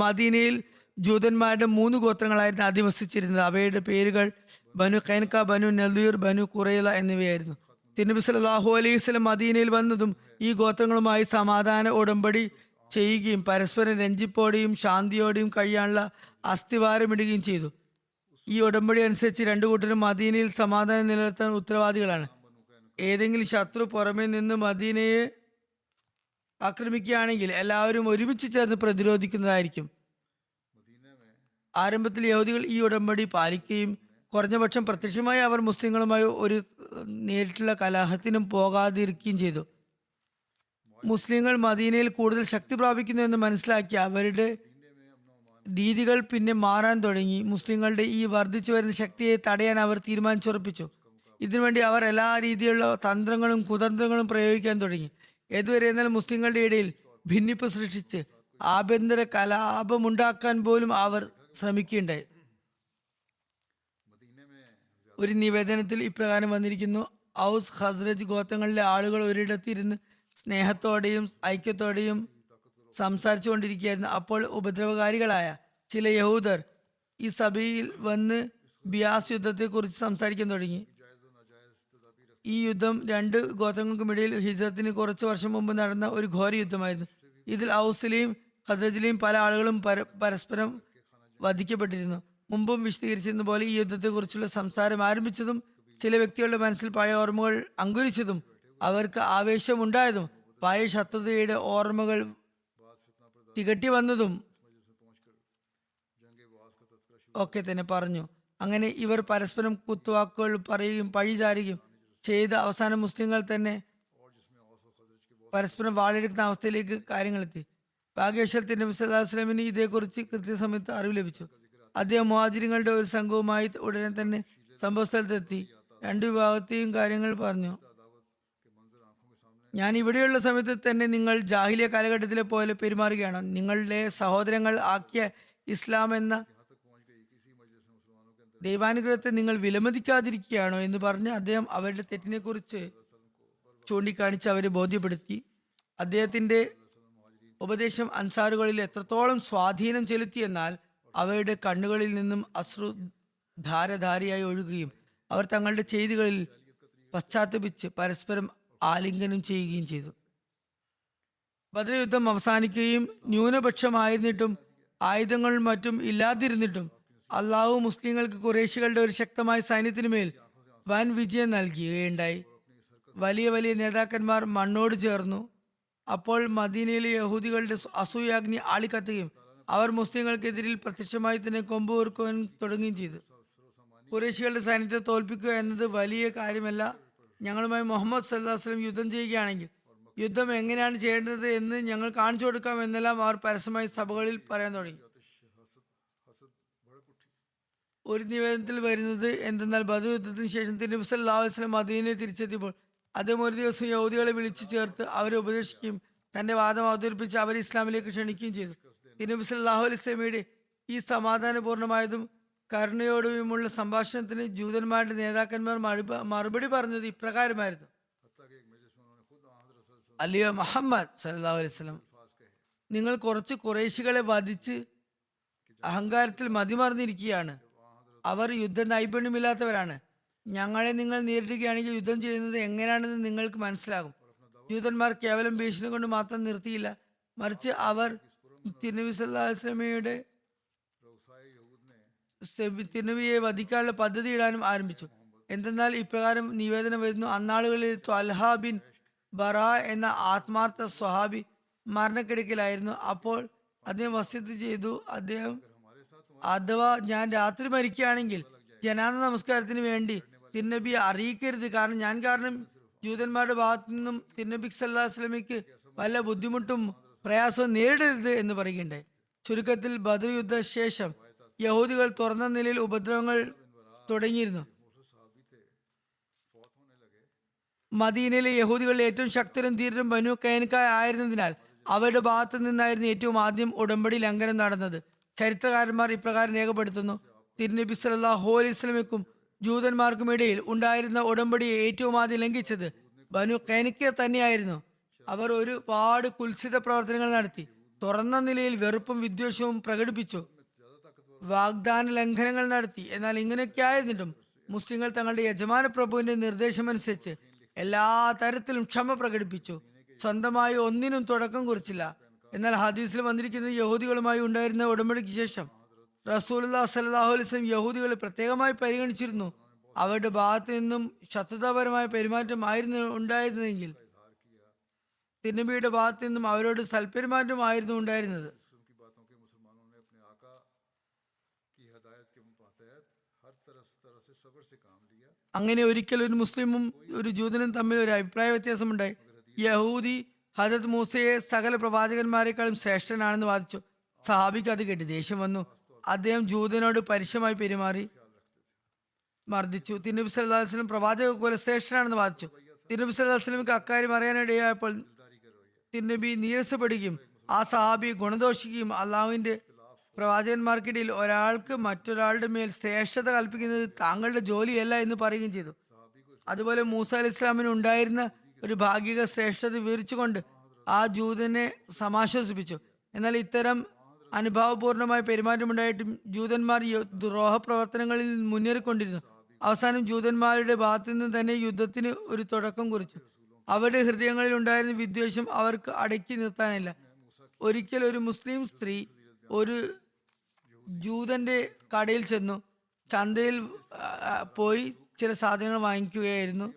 മദീനയിൽ ജൂതന്മാരുടെ 3 ഗോത്രങ്ങളായിരുന്നു അധിവസിച്ചിരുന്നത്. അവയുടെ പേരുകൾ ബനു ഖൈനുക, ബനു നദീർ, ബനു ഖുറൈള എന്നിവയായിരുന്നു. തിരുനബി സല്ലല്ലാഹു അലൈഹി വസല്ലം മദീനയിൽ വന്നതും ഈ ഗോത്രങ്ങളുമായി സമാധാന ഉടമ്പടി ചെയ്യുകയും പരസ്പരം രഞ്ജിപ്പോടെയും ശാന്തിയോടെയും കഴിയാനുള്ള അസ്ഥിവാരമിടുകയും ചെയ്തു. ഈ ഉടമ്പടി അനുസരിച്ച് 2 കൂട്ടരും മദീനയിൽ സമാധാനം നിലനിർത്താൻ ഉത്തരവാദികളാണ്. ഏതെങ്കിലും ശത്രു പുറമേ നിന്ന് മദീനയെ ആക്രമിക്കുകയാണെങ്കിൽ എല്ലാവരും ഒരുമിച്ച് ചേർന്ന് പ്രതിരോധിക്കുന്നതായിരിക്കും. ആരംഭത്തിൽ യഹൂദികൾ ഈ ഉടമ്പടി പാലിക്കുകയും കുറഞ്ഞപക്ഷം പ്രത്യക്ഷമായി അവർ മുസ്ലിങ്ങളുമായി ഒരു നേരിട്ടുള്ള കലഹത്തിനും പോകാതിരിക്കുകയും ചെയ്തു. മുസ്ലിങ്ങൾ മദീനയിൽ കൂടുതൽ ശക്തി പ്രാപിക്കുന്നു എന്ന് മനസ്സിലാക്കി അവരുടെ രീതികൾ പിന്നെ മാറാൻ തുടങ്ങി. മുസ്ലിങ്ങളുടെ ഈ വർദ്ധിച്ചു വരുന്ന ശക്തിയെ തടയാൻ അവർ തീരുമാനിച്ചുറപ്പിച്ചു. ഇതിനുവേണ്ടി അവർ എല്ലാ രീതിയിലുള്ള തന്ത്രങ്ങളും കുതന്ത്രങ്ങളും പ്രയോഗിക്കാൻ തുടങ്ങി. ഏതുവരെ എന്നാൽ മുസ്ലിങ്ങളുടെ ഇടയിൽ ഭിന്നിപ്പ് സൃഷ്ടിച്ച് ആഭ്യന്തര കലാപമുണ്ടാക്കാൻ പോലും അവർ ശ്രമിക്കുകയുണ്ടായി. ഒരു നിവേദനത്തിൽ ഇപ്രകാരം വന്നിരിക്കുന്നു. ഔസ് ഖസ്റജ് ഗോത്രങ്ങളിലെ ആളുകൾ ഒരിടത്തിരുന്ന് സ്നേഹത്തോടെയും ഐക്യത്തോടെയും സംസാരിച്ചു കൊണ്ടിരിക്കുകയായിരുന്നു. അപ്പോൾ ഉപദ്രവകാരികളായ ചില യഹൂദർ ഈ സഭയിൽ വന്ന് ബിയാസ് യുദ്ധത്തെക്കുറിച്ച് സംസാരിക്കാൻ തുടങ്ങി. ഈ യുദ്ധം 2 ഗോത്രങ്ങൾക്കുമിടയിൽ ഹിജ്റത്തിന് കുറച്ച് വർഷം മുമ്പ് നടന്ന ഒരു ഘോര യുദ്ധമായിരുന്നു. ഇതിൽ ഔസിലെയും ഖസ്റജിലെയും പല ആളുകളും പരസ്പരം വധിക്കപ്പെട്ടിരുന്നു. മുമ്പും വിശദീകരിച്ചിരുന്ന പോലെ ഈ യുദ്ധത്തെക്കുറിച്ചുള്ള സംസാരം ആരംഭിച്ചതും ചില വ്യക്തികളുടെ മനസ്സിൽ പഴയ ഓർമ്മകൾ അങ്കുരിച്ചതും അവർക്ക് ആവേശമുണ്ടായതും പഴയ ശത്രുതയുടെ ഓർമ്മകൾ തികട്ടി വന്നതും ഒക്കെ തന്നെ പറഞ്ഞു. അങ്ങനെ ഇവർ പരസ്പരം കുത്തുവാക്കുകൾ പറയുകയും പഴിചാരുകയും ചെയ്ത് അവസാനം മുസ്ലിങ്ങൾ തന്നെ പരസ്പരം വാളെടുക്കുന്ന അവസ്ഥയിലേക്ക് കാര്യങ്ങളെത്തി. ഭാഗ്യവശാൽ നബി സല്ലല്ലാഹു അലൈഹി വസല്ലമയിന് ഇതേക്കുറിച്ച് കൃത്യസമയത്ത് അറിവ് ലഭിച്ചു. അദ്ദേഹം മുഹാജിറുകളുടെ ഒരു സംഘവുമായി ഉടനെ തന്നെ സംഭവസ്ഥലത്തെത്തി 2 വിഭാഗത്തെയും കാര്യങ്ങൾ പറഞ്ഞു. ഞാൻ ഇവിടെയുള്ള സമയത്ത് തന്നെ നിങ്ങൾ ജാഹിലിയ കാലഘട്ടത്തിലെ പോലെ പെരുമാറുകയാണ്. നിങ്ങളുടെ സഹോദരങ്ങൾ ആക്കിയ ഇസ്ലാം എന്ന ദൈവാനുഗ്രഹത്തെ നിങ്ങൾ വിലമതിക്കാതിരിക്കുകയാണോ എന്ന് പറഞ്ഞ് അദ്ദേഹം അവരുടെ തെറ്റിനെ കുറിച്ച് ചൂണ്ടിക്കാണിച്ച് അവരെ ബോധ്യപ്പെടുത്തി. അദ്ദേഹത്തിന്റെ ഉപദേശം അൻസാറുകളിൽ എത്രത്തോളം സ്വാധീനം ചെലുത്തിയെന്നാൽ അവരുടെ കണ്ണുകളിൽ നിന്നും അശ്രു ധാരധാരയായി ഒഴുകുകയും അവർ തങ്ങളുടെ ചെയ്തികളിൽ പശ്ചാത്തപിച്ച് പരസ്പരം ആലിംഗനം ചെയ്യുകയും ചെയ്തു. ബദർ യുദ്ധം അവസാനിക്കുകയും ന്യൂനപക്ഷമായിരുന്നിട്ടും ആയുധങ്ങളും മറ്റും ഇല്ലാതിരുന്നിട്ടും അള്ളാഹു മുസ്ലിങ്ങൾക്ക് ഖുറൈശികളുടെ ഒരു ശക്തമായ സൈന്യത്തിനു മേൽ വൻ വിജയം നൽകുകയുണ്ടായി. വലിയ വലിയ നേതാക്കന്മാർ മണ്ണോട് ചേർന്നു. അപ്പോൾ മദീനയിലെ യഹൂദികളുടെ അസൂയാഗ്നി ആളിക്കത്തുകയും അവർ മുസ്ലിങ്ങൾക്കെതിരിൽ പ്രത്യക്ഷമായി തന്നെ കൊമ്പ് കോർക്കുവാൻ തുടങ്ങുകയും ചെയ്തു. ഖുറൈശികളുടെ സൈന്യത്തെ തോൽപ്പിക്കുക എന്നത് വലിയ കാര്യമല്ല. ഞങ്ങളുമായി മുഹമ്മദ് സല്ലല്ലാഹു അലൈഹി വസല്ലം യുദ്ധം ചെയ്യുകയാണെങ്കിൽ യുദ്ധം എങ്ങനെയാണ് ചെയ്യേണ്ടത് എന്ന് ഞങ്ങൾ കാണിച്ചു കൊടുക്കാം എന്നെല്ലാം അവർ പരസ്യമായി സഭകളിൽ പറയാൻ തുടങ്ങി. ഒരു നിവേദനത്തിൽ വരുന്നത് എന്തെന്നാൽ ബദർ യുദ്ധത്തിന് ശേഷം തിരുനബി സല്ലല്ലാഹു അലൈഹി വസല്ലം മദീനയിൽ തിരിച്ചെത്തിയപ്പോൾ അദ്ദേഹം ഒരു ദിവസം യഹൂദികളെ വിളിച്ചു ചേർത്ത് അവരെ ഉപദേശിക്കുകയും തന്റെ വാദം അവതരിപ്പിച്ച് അവരെ ഇസ്ലാമിലേക്ക് ക്ഷണിക്കുകയും ചെയ്തു. തിരുനബി സല്ലല്ലാഹു അലൈഹി വസല്ലമയുടെ ഈ സമാധാനപൂർണ്ണമായതും കരുണയോടുമുള്ള സംഭാഷണത്തിന് ജൂതന്മാരുടെ നേതാക്കന്മാർ മറുപടി പറഞ്ഞത് ഇപ്രകാരമായിരുന്നു: അല്ലയോ മുഹമ്മദ് സല്ലല്ലാഹു അലൈഹി വസല്ലം, നിങ്ങൾ കുറച്ച് ഖുറൈശികളെ വധിച്ച് അഹങ്കാരത്തിൽ മതിമറന്നിരിക്കുകയാണ്. അവർ യുദ്ധ നൈപുണ്യമില്ലാത്തവരാണ്. ഞങ്ങളെ നിങ്ങൾ നേരിടുകയാണെങ്കിൽ യുദ്ധം ചെയ്യുന്നത് എങ്ങനെയാണെന്ന് നിങ്ങൾക്ക് മനസ്സിലാകും. ജൂതന്മാർ കേവലം ഭീഷണി കൊണ്ട് മാത്രം നിർത്തിയില്ല, മറിച്ച് അവർ തിരുനബി സല്ലല്ലാഹു അലൈഹി വസല്ലമയുടെ തിരുനബിയെ വധിക്കാനുള്ള പദ്ധതി ഇടാനും ആരംഭിച്ചു. എന്തെന്നാൽ ഇപ്രകാരം നിവേദനം വരുന്നു: അന്നാളുകളിൽ ത്വൽഹ ബിൻ ബറാ എന്ന ആത്മാർത്ഥ സ്വഹാബി മരണക്കിടക്കിലായിരുന്നു. അപ്പോൾ അദ്ദേഹം വസിയത്ത് ചെയ്തു, അദ്ദേഹം അഥവാ ഞാൻ രാത്രി മരിക്കുകയാണെങ്കിൽ ജനാദ നമസ്കാരത്തിന് വേണ്ടി തിരുനബിയെ അറിയിക്കരുത്, ഞാൻ കാരണം ജൂതന്മാരുടെ ഭാഗത്തു നിന്നും തിരുനബി സല്ലല്ലാഹു അലൈഹി വസല്ലമയ്ക്ക് വല്ല ബുദ്ധിമുട്ടും പ്രയാസവും നേരിടരുത് എന്ന് പറയുകയുണ്ടായി. ചുരുക്കത്തിൽ ബദർ യുദ്ധ ശേഷം യഹൂദികൾ തുറന്ന നിലയിൽ ഉപദ്രവങ്ങൾ തുടങ്ങിയിരുന്നു. മദീനയിലെ യഹൂദികളിൽ ഏറ്റവും ശക്തരും ധീരരും ബനു കൈനുക ആയിരുന്നതിനാൽ അവരുടെ ഭാഗത്തു നിന്നായിരുന്നു ഏറ്റവും ആദ്യം ഉടമ്പടി ലംഘനം നടന്നത്. ചരിത്രകാരന്മാർ ഇപ്രകാരം രേഖപ്പെടുത്തുന്നു: തിരുനബി സല്ലല്ലാഹു അലൈഹി വസല്ലമയ്ക്കും ജൂതന്മാർക്കും ഇടയിൽ ഉണ്ടായിരുന്ന ഉടമ്പടിയെ ഏറ്റവും ആദ്യം ലംഘിച്ചത് ബനു കൈനുക തന്നെയായിരുന്നു. അവർ ഒരുപാട് കുൽസിത പ്രവർത്തനങ്ങൾ നടത്തി, തുറന്ന നിലയിൽ വെറുപ്പും വിദ്വേഷവും പ്രകടിപ്പിച്ചു, വാഗ്ദാന ലംഘനങ്ങൾ നടത്തി. എന്നാൽ ഇങ്ങനെയൊക്കെ ആയിരുന്നിട്ടും മുസ്ലിങ്ങൾ തങ്ങളുടെ യജമാന പ്രഭുവിന്റെ നിർദ്ദേശമനുസരിച്ച് എല്ലാ തരത്തിലും ക്ഷമ പ്രകടിപ്പിച്ചു. സ്വന്തമായി ഒന്നിനും തുടക്കം കുറിച്ചില്ല. എന്നാൽ ഹദീസിൽ വന്നിരിക്കുന്നത് യഹൂദികളുമായി ഉണ്ടായിരുന്ന ഉടമ്പടിക്ക് ശേഷം റസൂലുള്ളാഹി സ്വല്ലല്ലാഹു അലൈഹി വസല്ലം യഹൂദികളെ പ്രത്യേകമായി പരിഗണിച്ചിരുന്നു. അവരുടെ ഭാഗത്ത് നിന്നും ശത്രുതാപരമായ പെരുമാറ്റം ആയിരുന്നു ഉണ്ടായിരുന്നെങ്കിൽ തിരുനബിയുടെ ഭാഗത്ത് നിന്നും അവരോട് സൽപെരുമാറ്റമായിരുന്നു ഉണ്ടായിരുന്നത്. അങ്ങനെ ഒരിക്കൽ ഒരു മുസ്ലിമും ഒരു ജൂതനും തമ്മിൽ ഒരു അഭിപ്രായ വ്യത്യാസമുണ്ടായി. യഹൂദി ഹദരത്ത് മൂസയെ സകല പ്രവാചകന്മാരെക്കാളും ശ്രേഷ്ഠനാണെന്ന് വാദിച്ചു. സഹാബിക്ക് അത് കേട്ട് ദേഷ്യം വന്നു. അദ്ദേഹം ജൂതനോട് പരുഷമായി പെരുമാറി മർദ്ദിച്ചു. തിരുനബി സല്ലല്ലാഹു അലൈഹി വസല്ലം പ്രവാചക കുല ശ്രേഷ്ഠനാണെന്ന് വാദിച്ചു. തിരുനബി സല്ലല്ലാഹു അലൈഹി വസല്ലമക്ക് അക്കാര്യം അറിയാനിടയായപ്പോൾ തിരുനബി നീരസപ്പെടുകയും ആ സഹാബി ഗുണദോഷിക്കുകയും അള്ളാഹുവിന്റെ പ്രവാചകന്മാർക്കിടയിൽ ഒരാൾക്ക് മറ്റൊരാളുടെ മേൽ ശ്രേഷ്ഠത കൽപ്പിക്കുന്നത് താങ്കളുടെ ജോലിയല്ല എന്ന് പറയുകയും ചെയ്തു. അതുപോലെ മൂസ അലൈഹി ഇസ്ലാമിന് ഉണ്ടായിരുന്ന ഒരു ഭാഗിക ശ്രേഷ്ഠത വിവരിച്ചുകൊണ്ട് ആ ജൂതനെ സമാശ്വസിപ്പിച്ചു. എന്നാൽ ഇത്തരം അനുഭാവപൂർണമായ പെരുമാറ്റമുണ്ടായിട്ടും ജൂതന്മാർ ദ്രോഹ പ്രവർത്തനങ്ങളിൽ മുന്നേറിക്കൊണ്ടിരുന്നു. അവസാനം ജൂതന്മാരുടെ ഭാഗത്തു നിന്ന് തന്നെ യുദ്ധത്തിന് ഒരു തുടക്കം കുറിച്ചു. അവരുടെ ഹൃദയങ്ങളിൽ ഉണ്ടായിരുന്ന വിദ്വേഷം അവർക്ക് അടക്കി നിർത്താനില്ല. ഒരിക്കൽ ഒരു മുസ്ലിം സ്ത്രീ ഒരു ജൂതന്റെ കടയിൽ ചെന്നു ചന്തയിൽ പോയി ചില സാധനങ്ങൾ വാങ്ങിക്കുകയായിരുന്നു.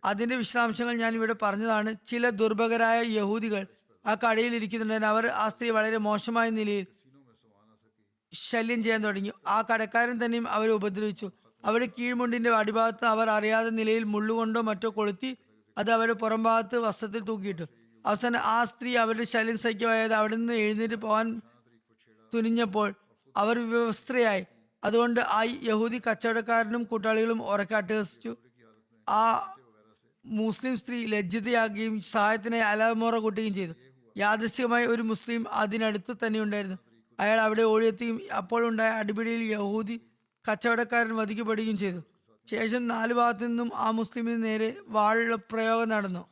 അതിന്റെ വിശദാംശങ്ങൾ ഞാൻ ഇവിടെ പറഞ്ഞതാണ്. ചില ദുർഭകരായ യഹൂദികൾ ആ കടയിൽ ഇരിക്കുന്നുണ്ടെങ്കിൽ അവർ ആ സ്ത്രീ വളരെ മോശമായ നിലയിൽ ശല്യം ചെയ്യാൻ തുടങ്ങി. ആ കടക്കാരൻ തന്നെയും അവരെ ഉപദ്രവിച്ചു. അവരുടെ കീഴ്മുണ്ടിന്റെ അടിഭാഗത്ത് അവർ അറിയാത്ത നിലയിൽ മുള്ളുകൊണ്ടോ മറ്റോ കൊളുത്തി അത് അവരുടെ പുറം ഭാഗത്ത് വസ്ത്രത്തിൽ തൂക്കിയിട്ടു. അവസാനം ആ സ്ത്രീ അവരുടെ ശല്യം സഹിക്കവായത് അവിടെ നിന്ന് എഴുന്നേറ്റ് പോകാൻ തുനിഞ്ഞപ്പോൾ അവർ വിവസ്ത്രയായി. അതുകൊണ്ട് ആ യഹൂദി കച്ചവടക്കാരനും കൂട്ടാളികളും ഉറക്കെ അട്ടഹസിച്ചു. ആ മുസ്ലിം സ്ത്രീ ലജ്ജിതയാകുകയും സഹായത്തിനായി അലമുറ കൂട്ടുകയും ചെയ്തു. യാദൃശ്ചികമായി ഒരു മുസ്ലിം അതിനടുത്ത് തന്നെ ഉണ്ടായിരുന്നു. അയാൾ അവിടെ ഓടിയെത്തുകയും അപ്പോൾ ഉണ്ടായ അടിപിടിയിൽ യഹൂദി കച്ചവടക്കാരൻ വധിക്കപ്പെടുകയും ചെയ്തു. ശേഷം 4 ഭാഗത്തു നിന്നും ആ മുസ്ലിമിന് നേരെ വാൾ പ്രയോഗം നടന്നു.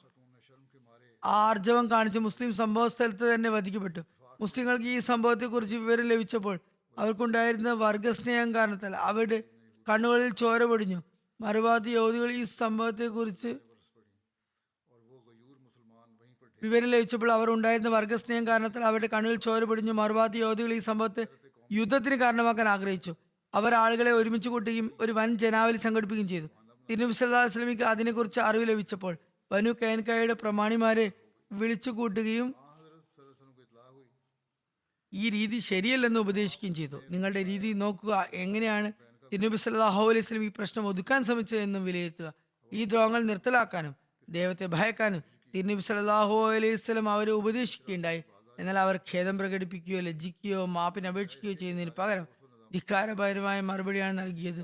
ആർജവം കാണിച്ച് മുസ്ലിം സംഭവ സ്ഥലത്ത് തന്നെ വധിക്കപ്പെട്ടു. മുസ്ലിങ്ങൾക്ക് ഈ സംഭവത്തെക്കുറിച്ച് വിവരം ലഭിച്ചപ്പോൾ അവർക്കുണ്ടായിരുന്ന വർഗസ്നേഹം കാരണത്താൽ അവരുടെ കണ്ണുകളിൽ ചോര പൊടിഞ്ഞു. മറുഭാഗത്ത് യഹൂദികൾ ഈ സംഭവത്തെക്കുറിച്ച് വിവരം ലഭിച്ചപ്പോൾ അവർ ഉണ്ടായിരുന്ന വർഗസ്നേഹം കാരണത്താൽ അവരുടെ കണ്ണുകൾ ചോര പൊടിഞ്ഞു. മറുഭാഗത്ത് യോധികൾ ഈ സംഭവത്തെ യുദ്ധത്തിന് കാരണമാക്കാൻ ആഗ്രഹിച്ചു. അവർ ആളുകളെ ഒരുമിച്ച് കൂട്ടുകയും ഒരു വൻ ജനാവലി സംഘടിപ്പിക്കുകയും ചെയ്തു. തിരുനബി സല്ലല്ലാഹു അലൈഹി വസല്ലമയ്ക്ക് അതിനെക്കുറിച്ച് അറിവ് ലഭിച്ചപ്പോൾ ബനു കൈനുകായുടെ പ്രമാണിമാരെ വിളിച്ചു കൂട്ടുകയും ഈ രീതി ശരിയല്ലെന്ന് ഉപദേശിക്കുകയും ചെയ്തു. നിങ്ങളുടെ രീതി നോക്കുക, എങ്ങനെയാണ് തിരുനബി സല്ലല്ലാഹു അലൈഹി വസല്ലം ഈ പ്രശ്നം ഒതുക്കാൻ ശ്രമിച്ചതെന്നും വിലയിരുത്തുക. ഈ ദ്രോഹങ്ങൾ നിർത്തലാക്കാനും ദൈവത്തെ ഭയക്കാനും തിരുനബി സല്ലല്ലാഹു അലൈഹി വസല്ലം അവരെ ഉപദേശിക്കുകയുണ്ടായി. എന്നാൽ അവർ ഖേദം പ്രകടിപ്പിക്കുകയോ ലജ്ജിക്കുകയോ മാപ്പിന് അപേക്ഷിക്കുകയോ ചെയ്യുന്നതിന് പകരം ധിക്കാരപരമായ മറുപടിയാണ് നൽകിയത്.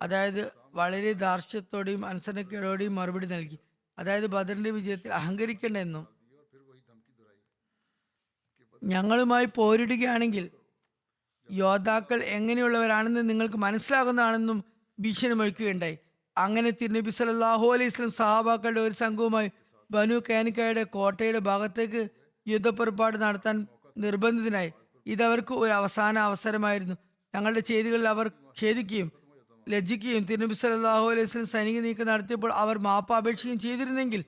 അതായത് വളരെ ധാർഷ്ട്യത്തോടെയും അനുസരണക്കേടോടെയും മറുപടി നൽകി. അതായത് ബദറിന്റെ വിജയത്തിൽ അഹങ്കരിക്കേണ്ട എന്നും ഞങ്ങളുമായി പോരിടുകയാണെങ്കിൽ യോദ്ധാക്കൾ എങ്ങനെയുള്ളവരാണെന്ന് നിങ്ങൾക്ക് മനസ്സിലാകുന്നതാണെന്നും ഭീഷണി മുഴക്കുകയുണ്ടായി. അങ്ങനെ തിരുനബി സല്ലല്ലാഹു അലൈഹി വസല്ലം സഹാബാക്കളുടെ ഒരു സംഘവുമായി ബനു കൈനുകായുടെ കോട്ടയുടെ ഭാഗത്തേക്ക് യുദ്ധപ്പുറപ്പാട് നടത്താൻ നിർബന്ധിതനായി. ഇതവർക്ക് ഒരു അവസാന അവസരമായിരുന്നു. തങ്ങളുടെ ചെയ്തികളിൽ അവർ ഖേദിക്കുകയും ലജ്ജിക്കുകയും തിരുനബി സല്ലല്ലാഹു അലൈഹി വസല്ലം സൈനിക നീക്കം നടത്തിയപ്പോൾ അവർ മാപ്പ് അപേക്ഷിക്കുകയും ചെയ്തിരുന്നെങ്കിൽ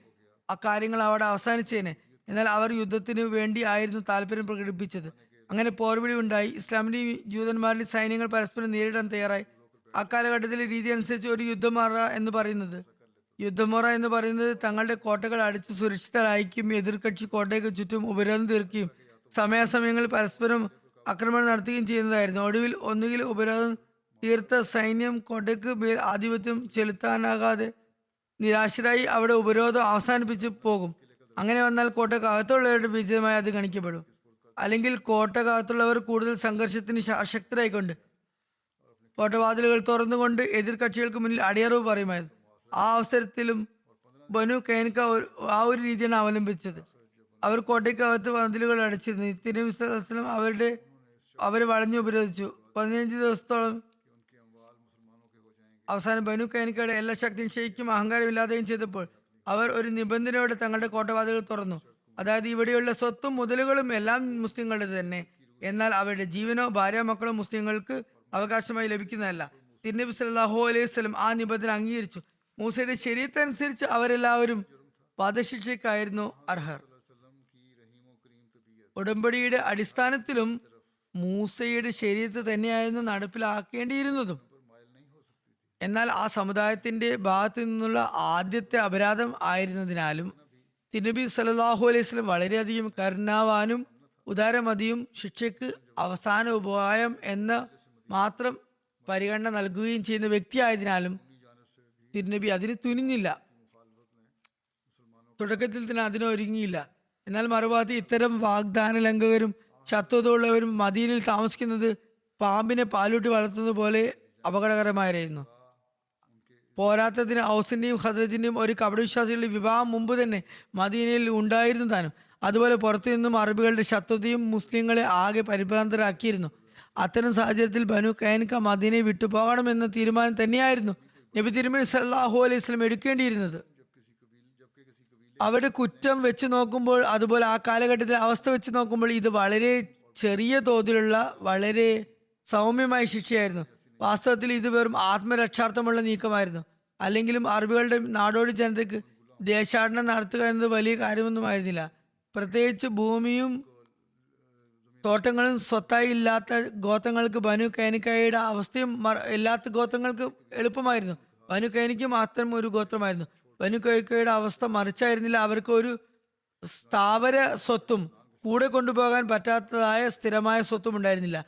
അക്കാര്യങ്ങൾ അവിടെ അവസാനിച്ചേനെ. എന്നാൽ അവർ യുദ്ധത്തിന് വേണ്ടി ആയിരുന്നു താല്പര്യം പ്രകടിപ്പിച്ചത്. അങ്ങനെ പോർവിളി ഉണ്ടായി. ഇസ്ലാമിന്റെയും ജൂതന്മാരുടെയും സൈന്യങ്ങൾ പരസ്പരം നേരിടാൻ തയ്യാറായി. അക്കാലഘട്ടത്തിലെ രീതി അനുസരിച്ച് ഒരു യുദ്ധമുറ എന്ന് പറയുന്നത് തങ്ങളുടെ കോട്ടകൾ അടിച്ച് സുരക്ഷിതരായിരിക്കും എതിർകക്ഷി കോട്ടയ്ക്ക് ചുറ്റും ഉപരോധം തീർക്കുകയും സമയാസമയങ്ങളിൽ പരസ്പരം ആക്രമണം നടത്തുകയും ചെയ്യുന്നതായിരുന്നു. ഒടുവിൽ ഒന്നുകിൽ ഉപരോധം തീർത്ത സൈന്യം കോട്ടയ്ക്ക് മേൽ ആധിപത്യം ചെലുത്താനാകാതെ നിരാശരായി അവിടെ ഉപരോധം അവസാനിപ്പിച്ച് പോകും. അങ്ങനെ വന്നാൽ കോട്ടക്കകത്തുള്ളവരുടെ വിജയമായി അത് ഗണിക്കപ്പെടും. അല്ലെങ്കിൽ കോട്ടക്കകത്തുള്ളവർ കൂടുതൽ സംഘർഷത്തിന് അശക്തരായിക്കൊണ്ട് കോട്ടവാതിലുകൾ തുറന്നുകൊണ്ട് എതിർ കക്ഷികൾക്ക് മുന്നിൽ അടിയറവ് പറയുമായിരുന്നു. ആ അവസരത്തിലും ബനു കൈനുക ആ ഒരു രീതിയാണ് അവലംബിച്ചത്. അവർ കോട്ടയ്ക്കകത്ത് മതിലുകൾ അടച്ചിരുന്നു. തിരുനബി സല്ലല്ലാഹു അലൈഹി വസല്ലം അവരെ വളഞ്ഞു ഉപരോധിച്ചു. 15 ദിവസത്തോളം. അവസാനം ബനു കൈനുകയുടെ എല്ലാ ശക്തിയും ക്ഷയിക്കും അഹങ്കാരമില്ലാതെയും ചെയ്തപ്പോൾ അവർ ഒരു നിബന്ധനയോടെ തങ്ങളുടെ കോട്ടവാതിലുകൾ തുറന്നു. അതായത് ഇവിടെയുള്ള സ്വത്തും മുതലുകളും എല്ലാം മുസ്ലിങ്ങളുടെ തന്നെ, എന്നാൽ അവരുടെ ജീവനോ ഭാര്യ മക്കളോ മുസ്ലിങ്ങൾക്ക് അവകാശമായി ലഭിക്കുന്നതല്ല. തിരുനബി സല്ലല്ലാഹു അലൈഹി വസല്ലം ആ നിബന്ധന അംഗീകരിച്ചു. മൂസയുടെ ശരീഅത്ത് അനുസരിച്ച് അവരെല്ലാവരും വധശിക്ഷയ്ക്കായിരുന്നു അർഹർ. ഉടമ്പടിയുടെ അടിസ്ഥാനത്തിലും മൂസയുടെ ശരീഅത്ത് തന്നെയായിരുന്നു നടപ്പിലാക്കേണ്ടിയിരുന്നതും. എന്നാൽ ആ സമുദായത്തിന്റെ ഭാഗത്തു നിന്നുള്ള ആദ്യത്തെ അപരാധം ആയിരുന്നതിനാലും തിരുനബി സല്ലല്ലാഹു അലൈഹി വസല്ലം വളരെയധികം കരുണാവാനും ഉദാരമതിയും ശിക്ഷയ്ക്ക് അവസാന ഉപായം എന്ന് മാത്രം പരിഗണന നൽകുകയും ചെയ്യുന്ന വ്യക്തിയായതിനാലും തിരുനബി അതിന് തുനിഞ്ഞില്ല. തുടക്കത്തിൽ തന്നെ അതിനൊരുങ്ങിയില്ല. എന്നാൽ മറുഭാഗത്ത് ഇത്തരം വാഗ്ദാന ലംഘകരും ശത്രുതയുള്ളവരും മദീനയിൽ താമസിക്കുന്നത് പാമ്പിനെ പാലൂട്ടി വളർത്തുന്നത് പോലെ അപകടകരമായിരുന്നു. പോരാത്തതിന് ഔസിന്റെയും ഖസറജിന്റെയും ഒരു കപടവിശ്വാസികളുടെ വിവാഹം മുമ്പ് തന്നെ മദീനയിൽ ഉണ്ടായിരുന്നു താനും. അതുപോലെ പുറത്തു നിന്നും അറബികളുടെ ശത്രുതയും മുസ്ലിങ്ങളെ ആകെ പരിഭ്രാന്തരാക്കിയിരുന്നു. അത്തരം സാഹചര്യത്തിൽ ബനു കൈനുക മദീനയെ വിട്ടുപോകണമെന്ന തീരുമാനം തന്നെയായിരുന്നു നബി തിരുമേനി സല്ലല്ലാഹു അലൈഹി വസല്ലം എടുക്കേണ്ടിയിരുന്നത്. അവരുടെ കുറ്റം വെച്ച് നോക്കുമ്പോൾ, അതുപോലെ ആ കാലഘട്ടത്തിലെ അവസ്ഥ വെച്ച് നോക്കുമ്പോൾ ഇത് വളരെ ചെറിയ തോതിലുള്ള വളരെ സൗമ്യമായ ശിക്ഷയായിരുന്നു. വാസ്തവത്തിൽ ഇത് വെറും ആത്മരക്ഷാർത്ഥമുള്ള നീക്കമായിരുന്നു. അല്ലെങ്കിലും അറബികളുടെ നാടോടി ജനതയ്ക്ക് ദേശാടനം നടത്തുക എന്നത് വലിയ കാര്യമൊന്നുമായിരുന്നില്ല. പ്രത്യേകിച്ച് ഭൂമിയും തോട്ടങ്ങളും സ്വത്തായി ഇല്ലാത്ത ഗോത്രങ്ങൾക്ക് ബനു കൈനുകയുടെ അവസ്ഥയും ഇല്ലാത്ത ഗോത്രങ്ങൾക്ക് എളുപ്പമായിരുന്നു. ബനു കൈനുക മാത്രം ഒരു ഗോത്രമായിരുന്നു. ബനു കൈനുകയുടെ അവസ്ഥ മറിച്ചായിരുന്നില്ല. അവർക്ക് ഒരു സ്ഥാവര സ്വത്തും കൂടെ കൊണ്ടുപോകാൻ പറ്റാത്തതായ സ്ഥിരമായ സ്വത്തും ഉണ്ടായിരുന്നില്ല.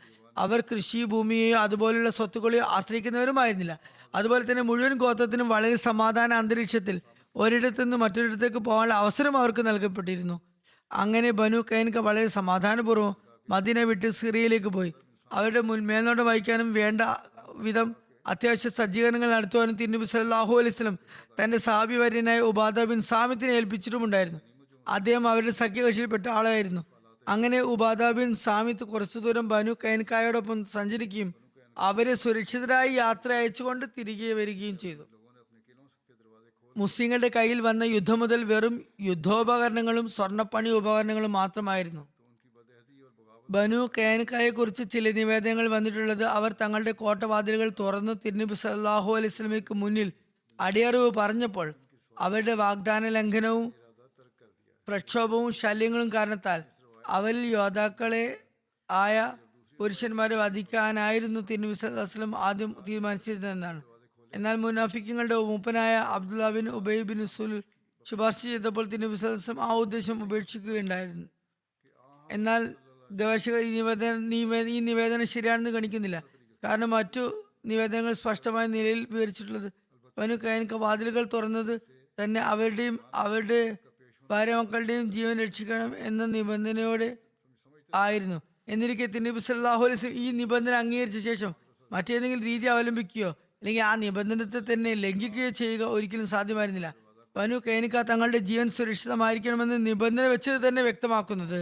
അവർ കൃഷി ഭൂമിയെയോ അതുപോലുള്ള സ്വത്തുക്കളെയോ ആശ്രയിക്കുന്നവരുമായിരുന്നില്ല. അതുപോലെ തന്നെ മുഴുവൻ ഗോത്രത്തിനും വളരെ സമാധാന അന്തരീക്ഷത്തിൽ ഒരിടത്തു നിന്ന് മറ്റൊരിടത്തേക്ക് പോകാനുള്ള അവസരം അവർക്ക് നൽകപ്പെട്ടിരുന്നു. അങ്ങനെ ബനു കൈനുക വളരെ സമാധാനപൂർവ്വം മദീന വിട്ട് സിറിയയിലേക്ക് പോയി. അവരുടെ മേൽനോട്ടം വഹിക്കാനും വേണ്ട വിധം അത്യാവശ്യ സജ്ജീകരണങ്ങൾ നടത്തുവാനും തിരുനബി സല്ലല്ലാഹു അലൈഹി വസല്ലം തന്റെ സഹാബി വര്യനായ ഉബാദ ബിൻ സാമിത്തിനെ ഏൽപ്പിച്ചിട്ടുമുണ്ടായിരുന്നു. അദ്ദേഹം അവരുടെ സഖ്യകക്ഷിയിൽപ്പെട്ട ആളായിരുന്നു. അങ്ങനെ ഉബാദ ബിൻ സാമിത്ത് കുറച്ചു ദൂരം ബനു കൈനുകയോടൊപ്പം സഞ്ചരിക്കുകയും അവരെ സുരക്ഷിതരായി യാത്ര അയച്ചുകൊണ്ട് തിരികെ വരികയും ചെയ്തു. മുസ്ലിങ്ങളുടെ കയ്യിൽ വന്ന യുദ്ധം മുതൽ വെറും യുദ്ധോപകരണങ്ങളും സ്വർണ്ണപ്പണി ഉപകരണങ്ങളും മാത്രമായിരുന്നു. ബനു കൈനുകയെ കുറിച്ച് ചില നിവേദനങ്ങൾ വന്നിട്ടുള്ളത് അവർ തങ്ങളുടെ കോട്ടവാതിലുകൾ തുറന്ന് തിരുനബി സല്ലല്ലാഹു അലൈഹി വസല്ലമയ്ക്ക് മുന്നിൽ അടിയറവ് പറഞ്ഞപ്പോൾ അവരുടെ വാഗ്ദാന ലംഘനവും പ്രക്ഷോഭവും ശല്യങ്ങളും കാരണത്താൽ അവരിൽ യോദ്ധാക്കളെ ആയ പുരുഷന്മാരെ വധിക്കാനായിരുന്നു തിരുനബി സല്ലല്ലാഹു അലൈഹി വസല്ലം ആദ്യം തീരുമാനിച്ചിരുന്നതെന്നാണ്. എന്നാൽ മുനാഫിക്കുകളുടെ മൂപ്പനായ അബ്ദുല്ല ബിൻ ഉബൈ ബിൻ സുൽ ശുപാർശ ചെയ്തപ്പോൾ തിരുനബി സല്ലല്ലാഹു അലൈഹി വസല്ലം ആ ഉദ്ദേശം ഉപേക്ഷിക്കുകയുണ്ടായിരുന്നു. എന്നാൽ ഗവേഷകർ ഈ നിവേദനം ശരിയാണെന്ന് ഗണിക്കുന്നില്ല. കാരണം മറ്റു നിവേദനങ്ങൾ സ്പഷ്ടമായ നിലയിൽ വിവരിച്ചിട്ടുള്ളത് ബനു ഖൈനുക വാതിലുകൾ തുറന്നത് തന്നെ അവരുടെ ഭാര്യ മക്കളുടെയും ജീവൻ രക്ഷിക്കണം എന്ന നിബന്ധനയോടെ ആയിരുന്നു. എന്നിരിക്കെ തിരുനബി സല്ലല്ലാഹു അലൈഹി വസല്ലം ഈ നിബന്ധന അംഗീകരിച്ച ശേഷം മറ്റേതെങ്കിലും രീതി അവലംബിക്കുകയോ അല്ലെങ്കിൽ ആ നിബന്ധനത്തെ തന്നെ ലംഘിക്കുകയോ ചെയ്യുക ഒരിക്കലും സാധ്യമായിരുന്നില്ല. ബനു ഖൈനുക തങ്ങളുടെ ജീവൻ സുരക്ഷിതമായിരിക്കണമെന്ന് നിബന്ധന വെച്ചത് തന്നെ വ്യക്തമാക്കുന്നത്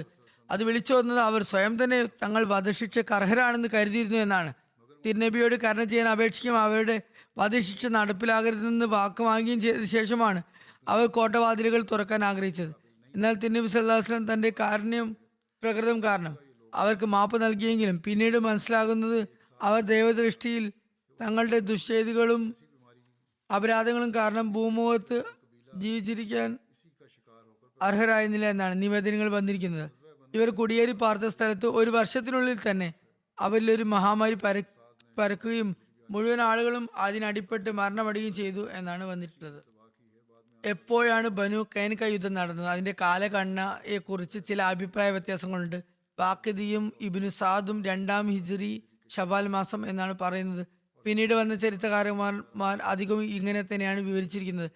അത് വിളിച്ചു വന്നത് അവർ സ്വയം തന്നെ തങ്ങൾ വധശിക്ഷയ്ക്ക് അർഹരാണെന്ന് കരുതിയിരുന്നു എന്നാണ്. തിരുനബിയോട് കരുണ ചെയ്യാൻ അപേക്ഷിക്കുകയും അവരുടെ വധശിക്ഷ നടപ്പിലാകരുതെന്ന് വാക്ക് വാങ്ങുകയും ചെയ്ത ശേഷമാണ് അവർ കോട്ടവാതിലുകൾ തുറക്കാൻ ആഗ്രഹിച്ചത്. എന്നാൽ തിരുനബി സല്ലല്ലാഹു അലൈഹി വസല്ലം തന്റെ കാരുണ്യം പ്രകൃതം കാരണം അവർക്ക് മാപ്പ് നൽകിയെങ്കിലും പിന്നീട് മനസ്സിലാകുന്നത് അവർ ദൈവദൃഷ്ടിയിൽ തങ്ങളുടെ ദുഷ്ചെയ്തികളും അപരാധങ്ങളും കാരണം ഭൂമുഖത്ത് ജീവിച്ചിരിക്കാൻ അർഹരായിരുന്നില്ല എന്നാണ് നിവേദനങ്ങൾ വന്നിരിക്കുന്നത്. ഇവർ കുടിയേറി പാർത്ത സ്ഥലത്ത് ഒരു വർഷത്തിനുള്ളിൽ തന്നെ അവരിലൊരു മഹാമാരി പരക്കുകയും മുഴുവൻ ആളുകളും അതിനടിപ്പെട്ട് മരണമടയുകയും ചെയ്തു എന്നാണ് വന്നിട്ടുള്ളത്. എപ്പോഴാണ് ബനു ഖൈനുക യുദ്ധം നടന്നത്? അതിന്റെ കാലഗണനയെ കുറിച്ച് ചില അഭിപ്രായ വ്യത്യാസങ്ങളുണ്ട്. വാഖിദിയും ഇബ്നു സാദും 2-ാം ഹിജ്രി ഷവാൽ മാസം എന്നാണ് പറയുന്നത്. പിന്നീട് വന്ന ചരിത്രകാരന്മാർ അധികവും ഇങ്ങനെ തന്നെയാണ് വിവരിച്ചിരിക്കുന്നത്.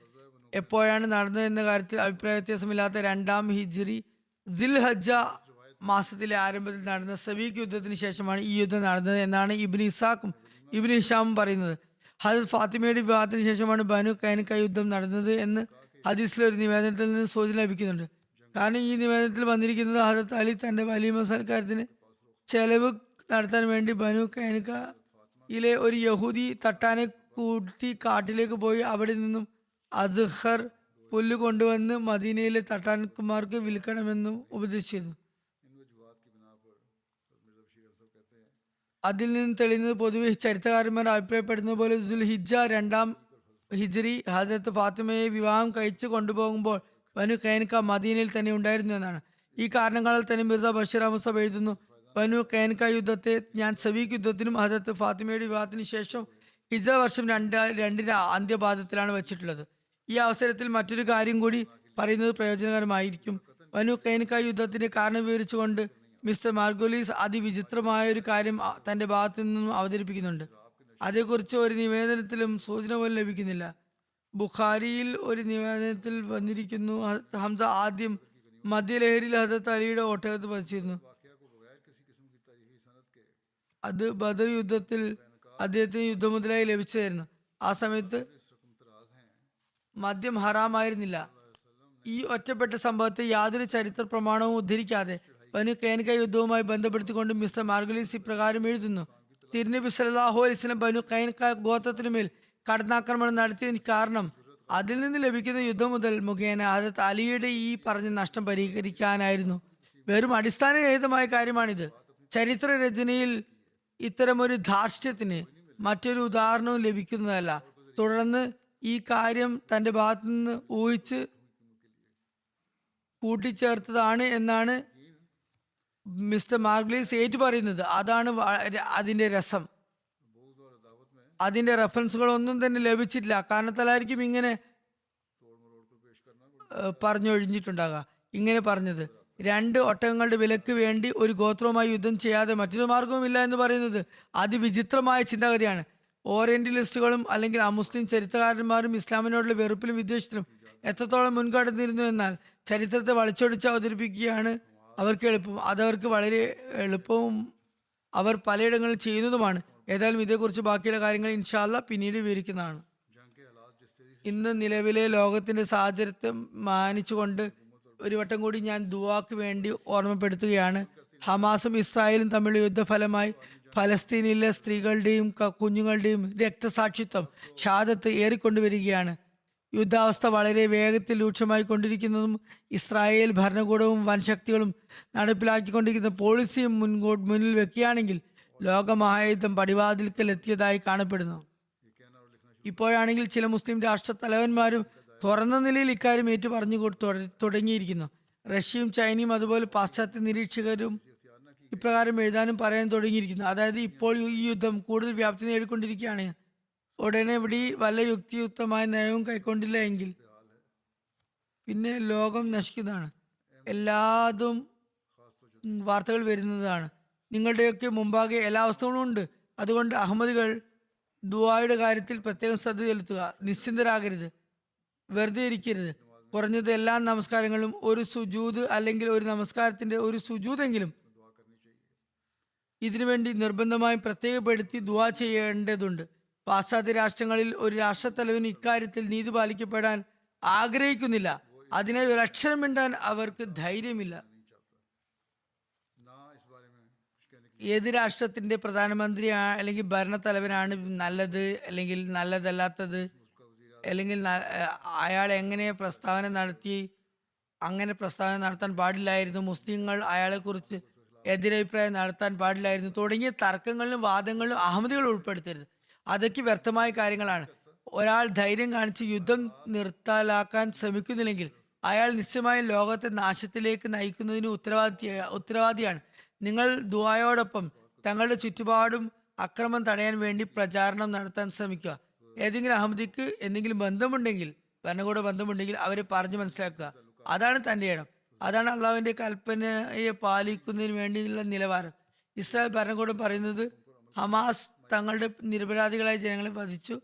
എപ്പോഴാണ് നടന്നത് എന്ന കാര്യത്തിൽ അഭിപ്രായ വ്യത്യാസമില്ലാത്ത 2-ാം ഹിജ്രി ദിൽഹജ്ജ മാസത്തിലെ ആരംഭത്തിൽ നടന്ന സവീഖ് യുദ്ധത്തിന് ശേഷമാണ് ഈ യുദ്ധം നടന്നത് എന്നാണ് ഇബ്നു ഇസാഖും ഇബ്നു ഹിഷാമും പറയുന്നത്. ഹദരത്ത് ഫാത്തിമയുടെ വിവാഹത്തിന് ശേഷമാണ് ബനു ഖൈനുക യുദ്ധം നടന്നത് എന്ന് ഹദീസിലെ ഒരു നിവേദനത്തിൽ നിന്ന് സൂചന ലഭിക്കുന്നുണ്ട്. കാരണം ഈ നിവേദനത്തിൽ വന്നിരിക്കുന്നത് ഹദരത്ത് അലി തന്റെ വലീമ സൽക്കാരത്തിന് ചെലവ് നടത്താൻ വേണ്ടി ബനു ഖൈനുകയിലെ ഒരു യഹൂദി തട്ടാനെ കൂട്ടി കാട്ടിലേക്ക് പോയി അവിടെ നിന്നും അസ്ഹർ പുല്ല് കൊണ്ടുവന്ന് മദീനയിലെ തട്ടാൻകുമാർക്ക് വിൽക്കണമെന്നും ഉപദേശിച്ചിരുന്നു. അതിൽ നിന്ന് തെളിയുന്നത് പൊതുവെ ചരിത്രകാരന്മാർ അഭിപ്രായപ്പെടുന്ന പോലെ ദുൽഹിജ്ജ 2-ാം ഹിജ്രി ഹദരത്ത് ഫാത്തിമയെ വിവാഹം കഴിച്ച് കൊണ്ടുപോകുമ്പോൾ ബനു ഖൈനുക മദീനയിൽ തന്നെ ഉണ്ടായിരുന്നു എന്നാണ്. ഈ കാരണങ്ങളാൽ തന്നെ മിർസ ബഷീർ അഹമ്മദ് സാഹിബ് എഴുതുന്നു, ബനു ഖൈനുക യുദ്ധത്തെ ഞാൻ സവീഖ് യുദ്ധത്തിനും ഹദരത്ത് ഫാത്തിമയുടെ വിവാഹത്തിന് ശേഷം ഹിജ്റ വർഷം 2-ന്റെ അന്ത്യപാദത്തിലാണ് വെച്ചിട്ടുള്ളത്. ഈ അവസരത്തിൽ മറ്റൊരു കാര്യം കൂടി പറയുന്നത് പ്രയോജനകരമായിരിക്കും. ബനു ഖൈനുക യുദ്ധത്തിന്റെ കാരണം വിവരിച്ചുകൊണ്ട് മിസ്റ്റർ മാർഗോലീസ് അതിവിചിത്രമായ ഒരു കാര്യം തന്റെ ഭാഗത്തു നിന്നും അവതരിപ്പിക്കുന്നുണ്ട്. അതേക്കുറിച്ച് ഒരു നിവേദനത്തിലും സൂചന പോലും ലഭിക്കുന്നില്ല. ബുഖാരിയിൽ ഒരു നിവേദനത്തിൽ വന്നിരിക്കുന്നു, ഹംസ ആദ്യം മദ്യലഹരിയിൽ ഹദരത്ത് അലിയുടെ ഒട്ടകത്ത് വസിച്ചിരുന്നു. അത് ബദർ യുദ്ധത്തിൽ അദ്ദേഹത്തിന് യുദ്ധമുതലായി ലഭിച്ചതായിരുന്നു. ആ സമയത്ത് മദ്യം ഹറാമായിരുന്നില്ല. ഈ ഒറ്റപ്പെട്ട സംഭവത്തെ യാതൊരു ചരിത്ര പ്രമാണവും ഉദ്ധരിക്കാതെ ബനു ഖൈനുക യുദ്ധവുമായി ബന്ധപ്പെടുത്തിക്കൊണ്ട് മിസ്റ്റർ മാർഗലീസ് ഇപ്രകാരം എഴുതുന്നു, തിരുനബി സല്ലല്ലാഹു അലൈഹി വസല്ലം ബനു ഖൈനുക ഗോത്രത്തിനുമേൽ കടന്നാക്രമണം നടത്തിയതിന് കാരണം അതിൽ നിന്ന് ലഭിക്കുന്ന യുദ്ധം മുതൽ മുഖേന ഹദരത്ത് അലിയുടെ ഈ പറഞ്ഞ നഷ്ടം പരിഹരിക്കാനായിരുന്നു. വെറും അടിസ്ഥാനരഹിതമായ കാര്യമാണിത്. ചരിത്ര രചനയിൽ ഇത്തരമൊരു ധാർഷ്ട്യത്തിന് മറ്റൊരു ഉദാഹരണവും ലഭിക്കുന്നതല്ല. തുടർന്ന് ഈ കാര്യം തന്റെ ഭാഗത്തു നിന്ന് ഊഹിച്ച് കൂട്ടിച്ചേർത്തതാണ് എന്നാണ് മിസ്റ്റർ മാർഗ്ലീസ് ഏറ്റു പറയുന്നത്. അതാണ് അതിന്റെ രസം. അതിന്റെ റെഫറൻസുകളൊന്നും തന്നെ ലഭിച്ചിട്ടില്ല. കാരണത്താലായിരിക്കും ഇങ്ങനെ പറഞ്ഞൊഴിഞ്ഞിട്ടുണ്ടാകുക. ഇങ്ങനെ പറഞ്ഞത് 2 ഒട്ടകങ്ങളുടെ വിലക്ക് വേണ്ടി ഒരു ഗോത്രവുമായി യുദ്ധം ചെയ്യാതെ മറ്റൊരു മാർഗവുമില്ല എന്ന് പറയുന്നത് അതിവിചിത്രമായ ചിന്താഗതിയാണ്. ഓറിയന്റലിസ്റ്റുകളും അല്ലെങ്കിൽ അമുസ്ലിം ചരിത്രകാരന്മാരും ഇസ്ലാമിനോടുള്ള വെറുപ്പിലും വിദ്വേഷത്തിലും എത്രത്തോളം മുൻകടന്നിരുന്നു എന്നാൽ ചരിത്രത്തെ വളച്ചൊടിച്ച് അവതരിപ്പിക്കുകയാണ് അവർക്ക് എളുപ്പം. അതവർക്ക് വളരെ എളുപ്പവും അവർ പലയിടങ്ങളിൽ ചെയ്യുന്നതുമാണ്. ഏതായാലും ഇതേക്കുറിച്ച് ബാക്കിയുള്ള കാര്യങ്ങൾ ഇൻഷാ അല്ലാഹ് പിന്നീട് വിവരിക്കുന്നതാണ്. ഇന്ന് നിലവിലെ ലോകത്തിന്റെ സാഹചര്യത്തെ മാനിച്ചുകൊണ്ട് ഒരു വട്ടം കൂടി ഞാൻ ദുആക്ക് വേണ്ടി ഓർമ്മപ്പെടുത്തുകയാണ്. ഹമാസും ഇസ്രായേലും തമ്മിലുള്ള യുദ്ധഫലമായി ഫലസ്തീനിലെ സ്ത്രീകളുടെയും കുഞ്ഞുങ്ങളുടെയും രക്തസാക്ഷിത്വം ഷഹാദത്ത് ഏറിക്കൊണ്ടുവരികയാണ്. യുദ്ധാവസ്ഥ വളരെ വേഗത്തിൽ രൂക്ഷമായി കൊണ്ടിരിക്കുന്നതും ഇസ്രായേൽ ഭരണകൂടവും വൻശക്തികളും നടപ്പിലാക്കിക്കൊണ്ടിരിക്കുന്ന പോളിസിയും മുന്നിൽ വെക്കുകയാണെങ്കിൽ ലോകമഹായുദ്ധം പടിവാതിൽക്കൽ എത്തിയതായി കാണപ്പെടുന്നു. ഇപ്പോഴാണെങ്കിൽ ചില മുസ്ലിം രാഷ്ട്ര തലവന്മാരും തുറന്ന നിലയിൽ ഇക്കാര്യം ഏറ്റു പറഞ്ഞു തുടങ്ങിയിരിക്കുന്നു. റഷ്യയും ചൈനയും അതുപോലെ പാശ്ചാത്യ നിരീക്ഷകരും ഇപ്രകാരം എഴുതാനും പറയാനും തുടങ്ങിയിരിക്കുന്നു. അതായത് ഇപ്പോൾ ഈ യുദ്ധം കൂടുതൽ വ്യാപ്തി നേടിക്കൊണ്ടിരിക്കുകയാണ്. ഉടനെ ഇവിടെ വല്ല യുക്തിയുക്തമായ നയവും കൈക്കൊണ്ടില്ല എങ്കിൽ പിന്നെ ലോകം നശിക്കുന്നതാണ്. എല്ലാതും വാർത്തകൾ വരുന്നതാണ്. നിങ്ങളുടെയൊക്കെ മുമ്പാകെ എല്ലാ അവസ്ഥകളും ഉണ്ട്. അതുകൊണ്ട് അഹമ്മദികൾ ദുആയുടെ കാര്യത്തിൽ പ്രത്യേകം ശ്രദ്ധ ചെലുത്തുക. നിശ്ചിന്തരാകരുത്, വെറുതെ ഇരിക്കരുത്. കുറഞ്ഞത് എല്ലാ നമസ്കാരങ്ങളും ഒരു സുജൂദ് അല്ലെങ്കിൽ ഒരു നമസ്കാരത്തിന്റെ ഒരു സുജൂദെങ്കിലും ഇതിനുവേണ്ടി നിർബന്ധമായും പ്രത്യേകപ്പെടുത്തി ദുആ ചെയ്യേണ്ടതുണ്ട്. പാശ്ചാത്യ രാഷ്ട്രങ്ങളിൽ ഒരു രാഷ്ട്രത്തലവൻ ഇക്കാര്യത്തിൽ നീതി പാലിക്കപ്പെടാൻ ആഗ്രഹിക്കുന്നില്ല. അതിനായി ഒരു അക്ഷരം മിണ്ടാൻ അവർക്ക് ധൈര്യമില്ല. ഏത് രാഷ്ട്രത്തിന്റെ പ്രധാനമന്ത്രി അല്ലെങ്കിൽ ഭരണത്തലവനാണ് നല്ലത് അല്ലെങ്കിൽ നല്ലതല്ലാത്തത്, അല്ലെങ്കിൽ അയാൾ എങ്ങനെ പ്രസ്താവന നടത്തി, അങ്ങനെ പ്രസ്താവന നടത്താൻ പാടില്ലായിരുന്നു, മുസ്ലിങ്ങൾ അയാളെക്കുറിച്ച് എതിരഭിപ്രായം നടത്താൻ പാടില്ലായിരുന്നു തുടങ്ങിയ തർക്കങ്ങളിലും വാദങ്ങളിലും അഹമ്മദികൾ ഉൾപ്പെടുത്തരുത്. അതൊക്കെ വ്യർത്ഥമായ കാര്യങ്ങളാണ്. ഒരാൾ ധൈര്യം കാണിച്ച് യുദ്ധം നിർത്തലാക്കാൻ ശ്രമിക്കുന്നില്ലെങ്കിൽ അയാൾ നിശ്ചയമായും ലോകത്തെ നാശത്തിലേക്ക് നയിക്കുന്നതിന് ഉത്തരവാദിയാണ്. നിങ്ങൾ ദുആയോടൊപ്പം തങ്ങളുടെ ചുറ്റുപാടും അക്രമം തടയാൻ വേണ്ടി പ്രചാരണം നടത്താൻ ശ്രമിക്കുക. ഏതെങ്കിലും അഹമ്മദിക്ക് എന്തെങ്കിലും ബന്ധമുണ്ടെങ്കിൽ, ഭരണകൂട ബന്ധമുണ്ടെങ്കിൽ അവരെ പറഞ്ഞു മനസ്സിലാക്കുക. അതാണ് തന്റെ ഇടം. അതാണ് അള്ളാഹുവിന്റെ കൽപ്പനയെ പാലിക്കുന്നതിന് വേണ്ടിയുള്ള നിലവാരം. ഇസ്രായേൽ ഭരണകൂടം പറയുന്നത് ഹമാസ് തങ്ങളുടെ നിരപരാധികളായ ജനങ്ങളെ വധിച്ചു,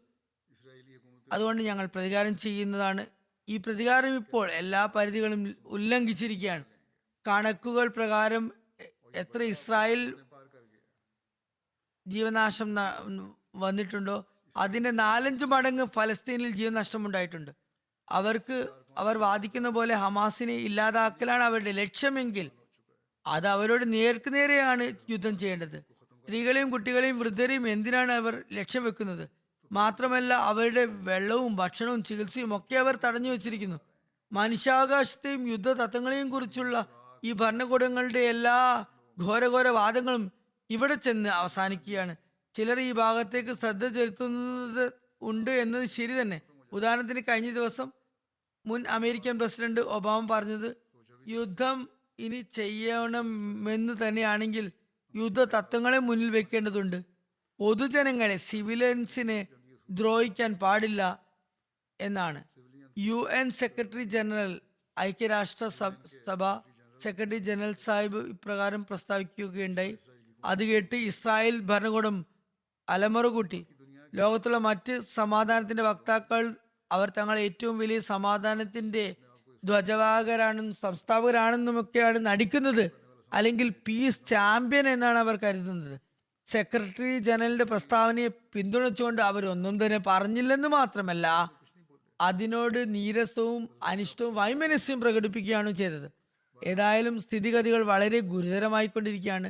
അതുകൊണ്ട് ഞങ്ങൾ പ്രതികാരം ചെയ്യുന്നതാണ്. ഈ പ്രതികാരം ഇപ്പോൾ എല്ലാ പരിധികളും ഉല്ലംഘിച്ചിരിക്കുകയാണ്. കണക്കുകൾ പ്രകാരം എത്ര ഇസ്രായേൽ ജീവനാശം വന്നിട്ടുണ്ടോ അതിന്റെ 4-5 മടങ്ങ് ഫലസ്തീനിൽ ജീവനഷ്ടം ഉണ്ടായിട്ടുണ്ട്. അവർ വാദിക്കുന്ന പോലെ ഹമാസിനെ ഇല്ലാതാക്കലാണ് അവരുടെ ലക്ഷ്യമെങ്കിൽ അത് അവരോട് നേർക്കുനേരെയാണ് യുദ്ധം ചെയ്യേണ്ടത്. സ്ത്രീകളെയും കുട്ടികളെയും വൃദ്ധരെയും എന്തിനാണ് അവർ ലക്ഷ്യം വെക്കുന്നത്? മാത്രമല്ല അവരുടെ വെള്ളവും ഭക്ഷണവും ചികിത്സയും ഒക്കെ അവർ തടഞ്ഞു വെച്ചിരിക്കുന്നു. മനുഷ്യാവകാശത്തെയും യുദ്ധ തത്വങ്ങളെയും കുറിച്ചുള്ള ഈ ഭരണകൂടങ്ങളുടെ എല്ലാ ഘോരഘോര വാദങ്ങളും ഇവിടെ ചെന്ന് അവസാനിക്കുകയാണ്. ചിലർ ഈ ഭാഗത്തേക്ക് ശ്രദ്ധ ചെലുത്തുന്നത് ഉണ്ട് എന്നത് ശരി തന്നെ. ഉദാഹരണത്തിന് കഴിഞ്ഞ ദിവസം മുൻ അമേരിക്കൻ പ്രസിഡന്റ് ഒബാമ പറഞ്ഞത് യുദ്ധം ഇനി ചെയ്യണമെന്ന് തന്നെയാണെങ്കിൽ യുദ്ധ തത്വങ്ങളെ മുന്നിൽ വെക്കേണ്ടതുണ്ട്. പൊതുജനങ്ങളെ, സിവിലിയൻസിനെ ദ്രോഹിക്കാൻ പാടില്ല എന്നാണ്. UN സെക്രട്ടറി ജനറൽ, ഐക്യരാഷ്ട്ര സഭ സെക്രട്ടറി ജനറൽ സാഹിബ് ഇപ്രകാരം പ്രസ്താവിക്കുകയുണ്ടായി. അത് കേട്ട് ഇസ്രായേൽ ഭരണകൂടം അലമുറ കൂട്ടി. ലോകത്തുള്ള മറ്റ് സമാധാനത്തിന്റെ വക്താക്കൾ അവർ തങ്ങൾ ഏറ്റവും വലിയ സമാധാനത്തിന്റെ ധ്വജവാഹകരാണെന്നും സംസ്ഥാപകരാണെന്നുമൊക്കെയാണ് നടിക്കുന്നത്, അല്ലെങ്കിൽ പീസ് ചാമ്പ്യൻ എന്നാണ് അവർ കരുതുന്നത്. സെക്രട്ടറി ജനറലിന്റെ പ്രസ്താവനയെ പിന്തുണച്ചുകൊണ്ട് അവരൊന്നും തന്നെ പറഞ്ഞില്ലെന്ന് മാത്രമല്ല അതിനോട് നീരസവും അനിഷ്ടവും വൈമനസ്യവും പ്രകടിപ്പിക്കുകയാണ് ചെയ്തത്. ഏതായാലും സ്ഥിതിഗതികൾ വളരെ ഗുരുതരമായിക്കൊണ്ടിരിക്കുകയാണ്,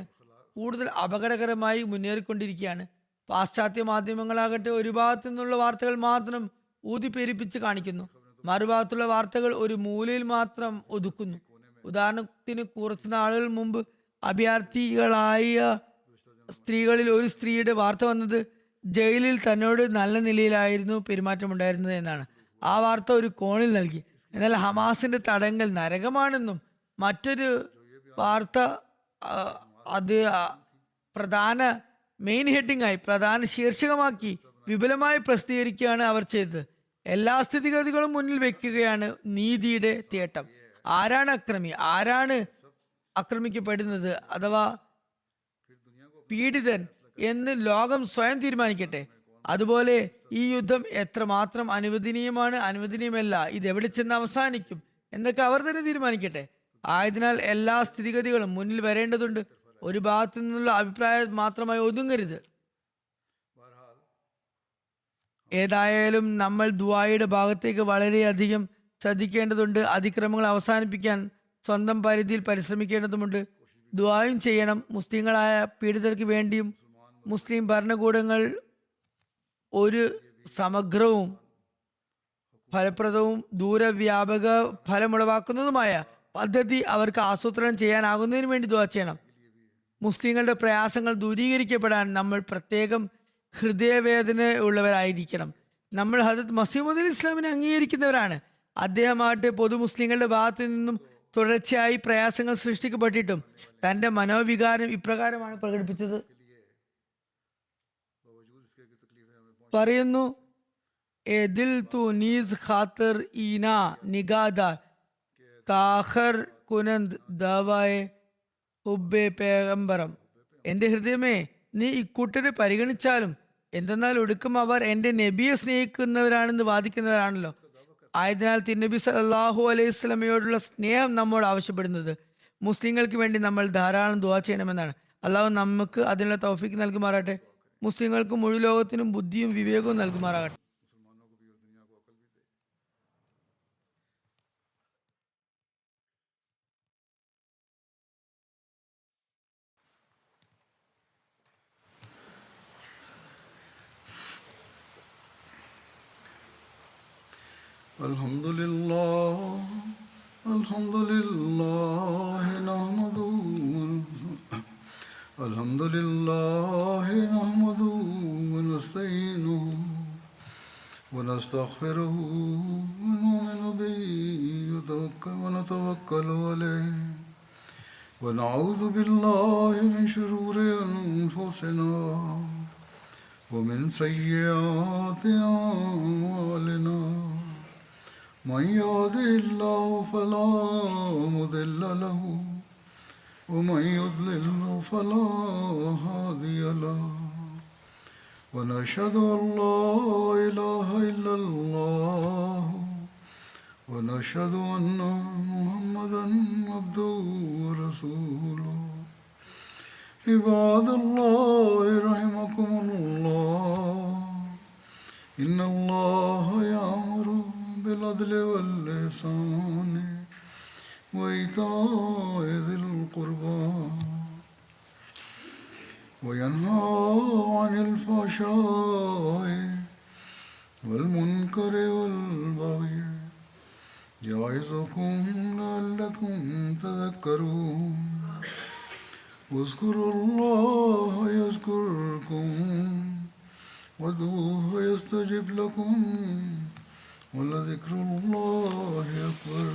കൂടുതൽ അപകടകരമായി മുന്നേറിക്കൊണ്ടിരിക്കുകയാണ്. പാശ്ചാത്യ മാധ്യമങ്ങളാകട്ടെ ഒരു ഭാഗത്തു നിന്നുള്ള വാർത്തകൾ മാത്രം ഊതിപ്പെരിപ്പിച്ച് കാണിക്കുന്നു, മറുഭാഗത്തുള്ള വാർത്തകൾ ഒരു മൂലയിൽ മാത്രം ഒതുക്കുന്നു. ഉദാഹരണത്തിന് കുറച്ചു നാളുകൾ മുമ്പ് അഭയാർത്ഥികളായ സ്ത്രീകളിൽ ഒരു സ്ത്രീയുടെ വാർത്ത വന്നത് ജയിലിൽ തന്നോട് നല്ല നിലയിലായിരുന്നു പെരുമാറ്റമുണ്ടായിരുന്നത് എന്നാണ്. ആ വാർത്ത ഒരു കോണിൽ നൽകി. എന്നാൽ ഹമാസിന്റെ തടങ്കൽ നരകമാണെന്നും മറ്റൊരു വാർത്ത അത് പ്രധാന മെയിൻ ഹെഡിംഗ് ആയി, പ്രധാന ശീർഷകമാക്കി വിപുലമായി പ്രസിദ്ധീകരിക്കുകയാണ് അവർ ചെയ്തത്. എല്ലാ സ്ഥിതിഗതികളും മുന്നിൽ വെക്കുകയാണ് നീതിയുടെ തേട്ടം. ആരാണ് അക്രമി, ആരാണ് ആക്രമിക്കപ്പെടുന്നത് അഥവാ പീഡിതൻ എന്ന് ലോകം സ്വയം തീരുമാനിക്കട്ടെ. അതുപോലെ ഈ യുദ്ധം എത്രമാത്രം അനുവദനീയമാണ്, അനുവദനീയമല്ല, ഇത് എവിടെ ചെന്ന് അവസാനിക്കും എന്നൊക്കെ അവർ തന്നെ തീരുമാനിക്കട്ടെ. ആയതിനാൽ എല്ലാ സ്ഥിതിഗതികളും മുന്നിൽ വരേണ്ടതുണ്ട്. ഒരു ഭാഗത്തു നിന്നുള്ള അഭിപ്രായം മാത്രമായി ഒതുങ്ങരുത്. ഏതായാലും നമ്മൾ ദുആയുടെ ഭാഗത്തേക്ക് വളരെയധികം ശ്രദ്ധിക്കേണ്ടതുണ്ട്. അതിക്രമങ്ങൾ അവസാനിപ്പിക്കാൻ സ്വന്തം പരിധിയിൽ പരിശ്രമിക്കേണ്ടതുമുണ്ട്. ദുആയും ചെയ്യണം. മുസ്ലിങ്ങളായ പീഡിതർക്ക് വേണ്ടിയും മുസ്ലിം ഭരണകൂടങ്ങൾ ഒരു സമഗ്രവും ഫലപ്രദവും ദൂരവ്യാപക ഫലമുളവാക്കുന്നതുമായ പദ്ധതി അവർക്ക് ആസൂത്രണം ചെയ്യാനാകുന്നതിന് വേണ്ടി ദുആ ചെയ്യണം. മുസ്ലിങ്ങളുടെ പ്രയാസങ്ങൾ ദൂരീകരിക്കപ്പെടാൻ നമ്മൾ പ്രത്യേകം ഹൃദയവേദന ഉള്ളവരായിരിക്കണം. നമ്മൾ ഹദരത്ത് മസീഹ് മൗഊദ് ഇസ്ലാമിനെ അംഗീകരിക്കുന്നവരാണ്. അദ്ദേഹമാകട്ടെ പൊതു മുസ്ലിങ്ങളുടെ ഭാഗത്തു നിന്നും തുടർച്ചയായി പ്രയാസങ്ങൾ സൃഷ്ടിക്കപ്പെട്ടിട്ടും തന്റെ മനോവികാരം ഇപ്രകാരമാണ് പ്രകടിപ്പിച്ചത്. പറയുന്നു, എ ദിൽ തു നീസ് ഖാത്തർ ഈന നിഗാദാർ കാഖർ കുനന്ത് ദാവായെ ഹുബ്ബെ പേഗംബരം. എന്റെ ഹൃദയമേ, നീ ഇക്കൂട്ടരെ പരിഗണിച്ചാലും എന്തെന്നാൽ ഒടുക്കം അവർ എന്റെ നബിയെ സ്നേഹിക്കുന്നവരാണെന്ന് വാദിക്കുന്നവരാണല്ലോ. ആയതിനാൽ തിരുനബി സല്ലല്ലാഹു അലൈഹി സ്വലമയോടുള്ള സ്നേഹം നമ്മോട് ആവശ്യപ്പെടുന്നത് മുസ്ലിങ്ങൾക്ക് വേണ്ടി നമ്മൾ ധാരാളം ദുആ ചെയ്യണമെന്നാണ്. അള്ളാഹു നമുക്ക് അതിനുള്ള തൗഫീക്ക് നൽകുമാറാട്ടെ. മുസ്ലിങ്ങൾക്ക് മുഴു ലോകത്തിനും ബുദ്ധിയും വിവേകവും നൽകുമാറാകട്ടെ. الحمد لله الحمد لله نحمده الحمد لله نحمده ونستعينه ونستغفره ونؤمن به ونتوكل عليه ونعوذ بالله من شرور أنفسنا ومن سيئات أعمالنا. من يهده الله فلا مضل له ومن يضلل فلا هادي له ونشهد أن لا إله إلا الله ونشهد أن محمدا عبده ورسوله. عباد الله رحمكم الله إن الله يأمر بالعدل والإحسان وإيتاء ذي القربى وينهى عن الفحشاء والمنكر والبغي يعظكم لعلكم تذكرون. واذكروا الله يذكركم وادعوه يستجب لكم ولذكر الله أكبر.